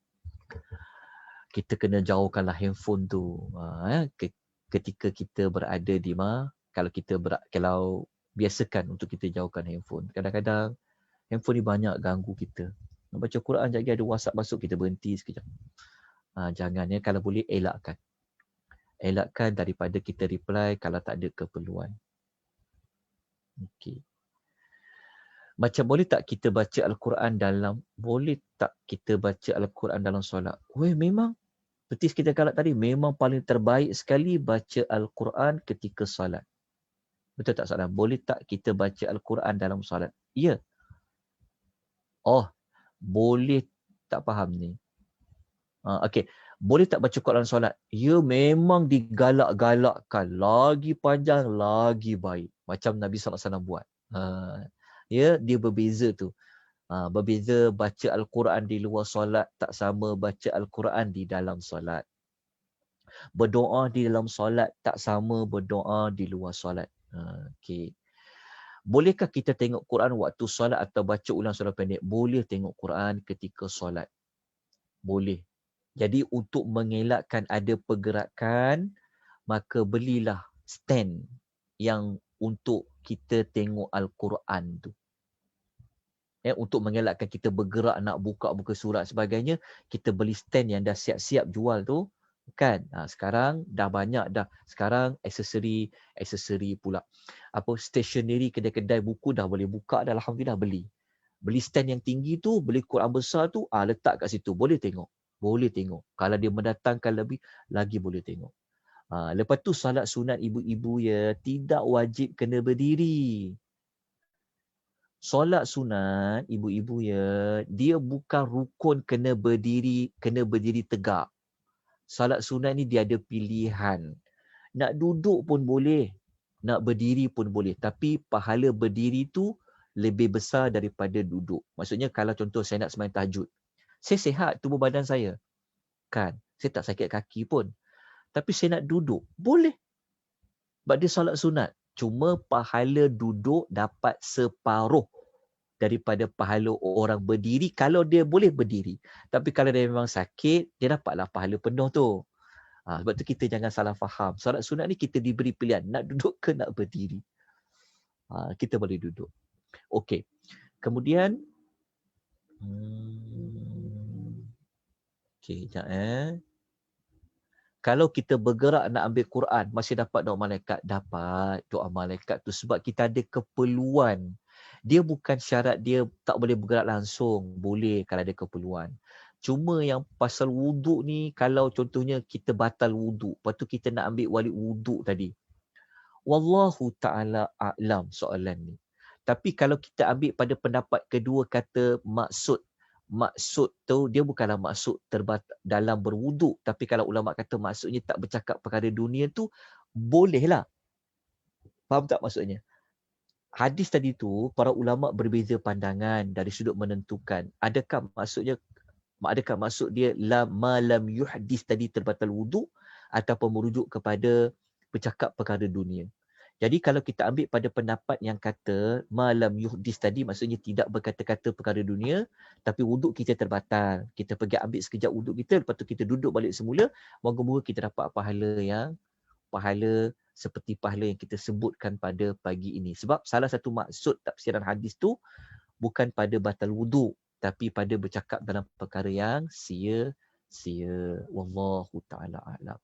kita kena jauhkanlah handphone tu. Ketika kita berada di mana, kalau biasakan untuk kita jauhkan handphone. Kadang-kadang, handphone ni banyak ganggu kita. Nak baca Quran sekejap lagi ada WhatsApp masuk, kita berhenti sekejap. Jangan ya, kalau boleh elakkan. Elakkan daripada kita reply kalau tak ada keperluan. Okey. Macam boleh tak kita baca Al-Quran dalam solat? Memang. Seperti kita kata tadi, memang paling terbaik sekali baca Al-Quran ketika solat. Betul tak soalan? Boleh tak kita baca Al-Quran dalam solat? Ya. Boleh tak faham ni? Okey. Boleh tak baca Quran solat? Ya, memang digalak-galakkan. Lagi panjang, lagi baik. Macam Nabi SAW buat. Ya, dia berbeza tu. Berbeza baca Al-Quran di luar solat tak sama baca Al-Quran di dalam solat. Berdoa di dalam solat tak sama berdoa di luar solat. Okey. Bolehkah kita tengok Quran waktu solat atau baca ulang surah pendek? Boleh tengok Quran ketika solat. Boleh. Jadi untuk mengelakkan ada pergerakan, maka belilah stand yang untuk kita tengok Al-Quran tu. Untuk mengelakkan kita bergerak nak buka surat sebagainya, kita beli stand yang dah siap-siap jual tu. Kan? Sekarang dah banyak dah. Sekarang aksesori pula. Stationery, kedai-kedai buku dah boleh buka dah. Alhamdulillah beli. Beli stand yang tinggi tu, beli Quran besar tu, letak kat situ. Boleh tengok. Kalau dia mendatangkan lebih, lagi boleh tengok. Lepas tu salat sunat ibu-ibu ya, tidak wajib kena berdiri. Solat sunat ibu-ibu ya, dia bukan rukun kena berdiri tegak. Solat sunat ni dia ada pilihan. Nak duduk pun boleh, nak berdiri pun boleh. Tapi pahala berdiri tu lebih besar daripada duduk. Maksudnya kalau contoh saya nak sembahyang tahajud, saya sihat tubuh badan saya. Kan? Saya tak sakit kaki pun. Tapi saya nak duduk, boleh. Sebab dia solat sunat. Cuma pahala duduk dapat separuh daripada pahala orang berdiri kalau dia boleh berdiri. Tapi kalau dia memang sakit, dia dapatlah pahala penuh tu. Sebab tu kita jangan salah faham. Solat sunat ni kita diberi pilihan, nak duduk ke nak berdiri. Kita boleh duduk. Okey. Kemudian, okey, sekejap Kalau kita bergerak nak ambil Quran, masih dapat doa malaikat? Dapat doa malaikat tu sebab kita ada keperluan. Dia bukan syarat dia tak boleh bergerak langsung. Boleh kalau ada keperluan. Cuma yang pasal wuduk ni, kalau contohnya kita batal wuduk, lepas tu kita nak ambil wali wuduk tadi. Wallahu ta'ala a'lam soalan ni. Tapi kalau kita ambil pada pendapat kedua kata maksud tu dia bukanlah maksud dalam berwuduk, tapi kalau ulama kata maksudnya tak bercakap perkara dunia tu, bolehlah. Faham tak maksudnya? Hadis tadi tu para ulama berbeza pandangan dari sudut menentukan. Adakah maksud dia malam yuhdis tadi terbatal wuduk ataupun merujuk kepada bercakap perkara dunia. Jadi kalau kita ambil pada pendapat yang kata malam yuhdis tadi, maksudnya tidak berkata-kata perkara dunia, tapi wuduk kita terbatal. Kita pergi ambil sekejap wuduk kita, lepas tu kita duduk balik semula, moga-moga kita dapat pahala seperti pahala yang kita sebutkan pada pagi ini. Sebab salah satu maksud tafsiran hadis tu bukan pada batal wuduk, tapi pada bercakap dalam perkara yang sia-sia. Wallahu ta'ala a'lam.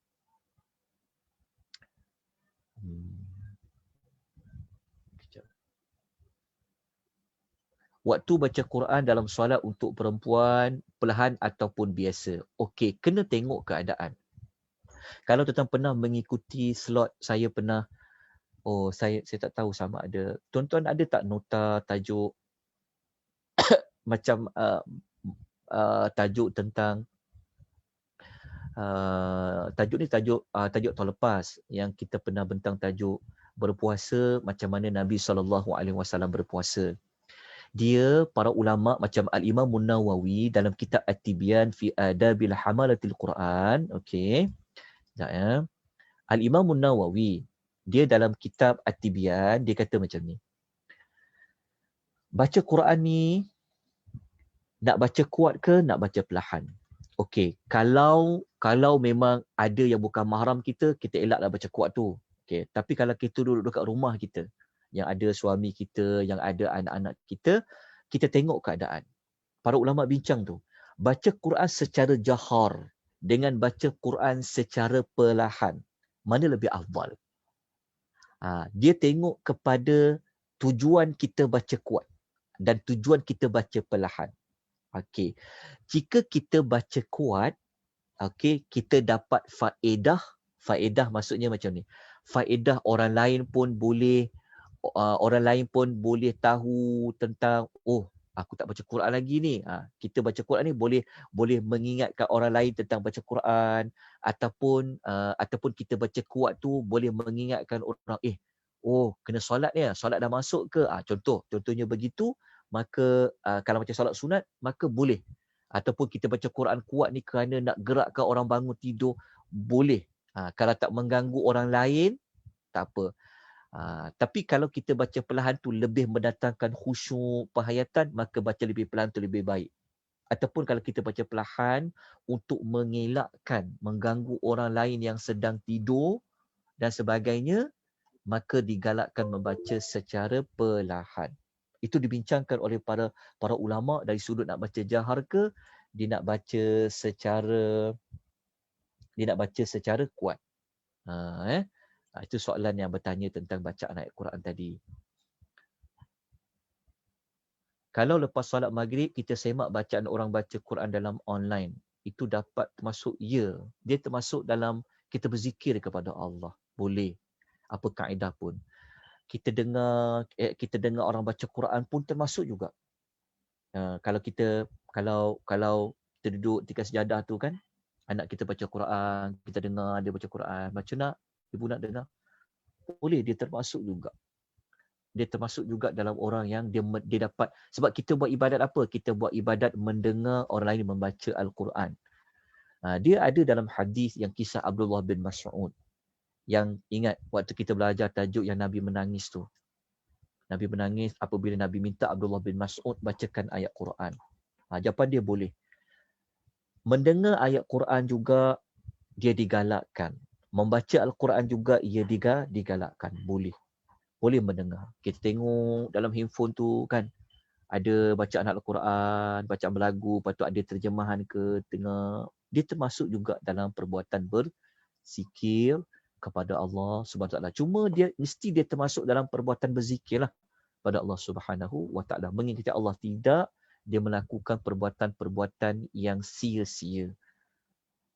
Waktu baca Quran dalam solat untuk perempuan perlahan ataupun biasa. Okey, kena tengok keadaan. Kalau tuan pernah mengikuti slot, saya pernah, saya tak tahu sama ada. Tuan-tuan ada tak nota tajuk macam tajuk tentang tajuk ni tajuk tahun lepas yang kita pernah bentang tajuk berpuasa macam mana Nabi SAW berpuasa. Dia para ulama macam Al-Imam Nawawi dalam kitab At-Tibyan fi Adabil Hamalatil Quran, okey. Sekejap ya. Al-Imam Nawawi dia dalam kitab At-Tibyan dia kata macam ni. Baca Quran ni nak baca kuat ke nak baca perlahan? Okey, kalau memang ada yang bukan mahram kita elaklah baca kuat tu. Okey, tapi kalau kita duduk dekat rumah kita, yang ada suami kita, yang ada anak-anak kita tengok keadaan. Para ulama bincang tu. Baca Quran secara jahar dengan baca Quran secara perlahan, mana lebih afdal? Dia tengok kepada tujuan kita baca kuat dan tujuan kita baca perlahan. Okey. Jika kita baca kuat, okey, kita dapat faedah. Faedah maksudnya macam ni. Faedah orang lain pun boleh tahu tentang, aku tak baca Quran lagi ni. Kita baca Quran ni boleh mengingatkan orang lain tentang baca Quran, ataupun kita baca kuat tu boleh mengingatkan orang, kena solat ni, solat dah masuk ke? Contohnya begitu, maka kalau macam solat sunat maka boleh. Ataupun kita baca Quran kuat ni kerana nak gerakkan orang bangun tidur, boleh. Kalau tak mengganggu orang lain, tak apa. Tapi kalau kita baca perlahan tu lebih mendatangkan khusyuk, penghayatan, maka baca lebih perlahan tu lebih baik. Ataupun kalau kita baca perlahan untuk mengelakkan, mengganggu orang lain yang sedang tidur dan sebagainya, maka digalakkan membaca secara perlahan. Itu dibincangkan oleh para ulama dari sudut nak baca jahar ke, dia nak baca secara kuat. Itu soalan yang bertanya tentang bacaan ayat Quran tadi. Kalau lepas solat maghrib kita semak bacaan orang baca Quran dalam online, itu dapat termasuk dia termasuk dalam kita berzikir kepada Allah. Boleh. Apa kaedah pun. Kita dengar orang baca Quran pun termasuk juga. Kalau kita duduk di sejadah tu kan, anak kita baca Quran, kita dengar dia baca Quran, macam nak ibu nak dengar, boleh, dia termasuk juga dalam orang yang dia dapat. Sebab kita buat ibadat apa? Kita buat ibadat mendengar orang lain membaca Al-Quran. Dia ada dalam hadis yang kisah Abdullah bin Mas'ud. Yang ingat waktu kita belajar tajuk yang Nabi menangis tu. Nabi menangis apabila Nabi minta Abdullah bin Mas'ud bacakan ayat Quran. Jawapan dia boleh. Mendengar ayat Quran juga dia digalakkan. Membaca Al-Quran juga ia digalakkan. Boleh mendengar. Kita tengok dalam handphone tu kan, ada bacaan Al-Quran, bacaan berlagu, lepas tu ada terjemahan ke tengah. Dia termasuk juga dalam perbuatan zikir kepada Allah Subhanahu Wa Taala. Cuma dia mesti dia termasuk dalam perbuatan berzikirlah pada Allah Subhanahu Wa Taala. Mengikuti Allah, tidak dia melakukan perbuatan-perbuatan yang sia-sia.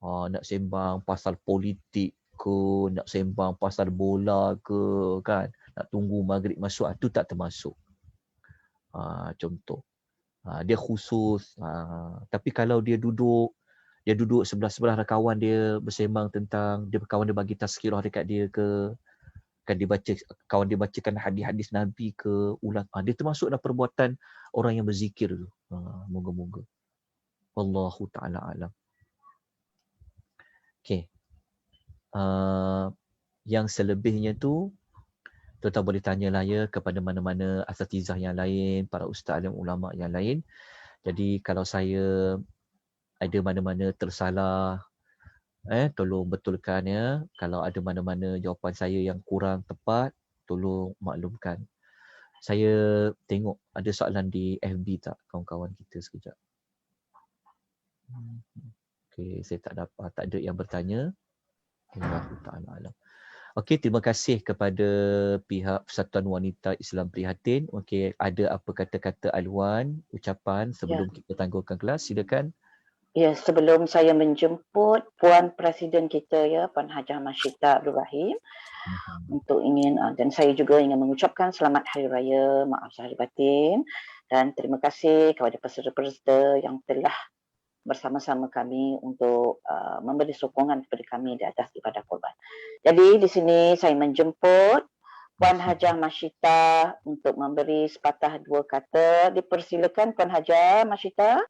Nak sembang pasal politik ke, nak sembang pasal bola ke, kan, nak tunggu maghrib masuk, itu tak termasuk. Contoh. Dia khusus. Tapi kalau dia duduk sebelah-sebelah kawan dia bersembang tentang, kawan dia bagi tazkirah dekat dia ke, kan kawan dia bacakan hadis-hadis Nabi ke, ulang, dia termasuk dalam perbuatan orang yang berzikir tu. Moga-moga. Wallahu ta'ala alam. Okay. Yang selebihnya tu, tuan-tuan boleh tanyalah ya kepada mana-mana asatizah yang lain, para ustaz alim ulama yang lain. Jadi kalau saya ada mana-mana tersalah, tolong betulkan ya. Kalau ada mana-mana jawapan saya yang kurang tepat, tolong maklumkan. Saya tengok ada soalan di FB tak kawan-kawan kita sekejap. Okey, saya tak ada yang bertanya. Allahu ta'ala alam. Okey, terima kasih kepada pihak Persatuan Wanita Islam Prihatin. Okey, ada apa kata-kata Alwan, ucapan sebelum kita tangguhkan kelas? Silakan. Ya, sebelum saya menjemput Puan Presiden kita ya, Puan Hajah Masyita Abdul Rahim untuk ingin, dan saya juga ingin mengucapkan selamat Hari Raya, maaf zahir batin, dan terima kasih kepada peserta-peserta yang telah bersama-sama kami untuk memberi sokongan kepada kami di atas ibadah korban. Jadi di sini saya menjemput Puan Hajah Masyita untuk memberi sepatah dua kata. Dipersilakan Puan Hajah Masyita.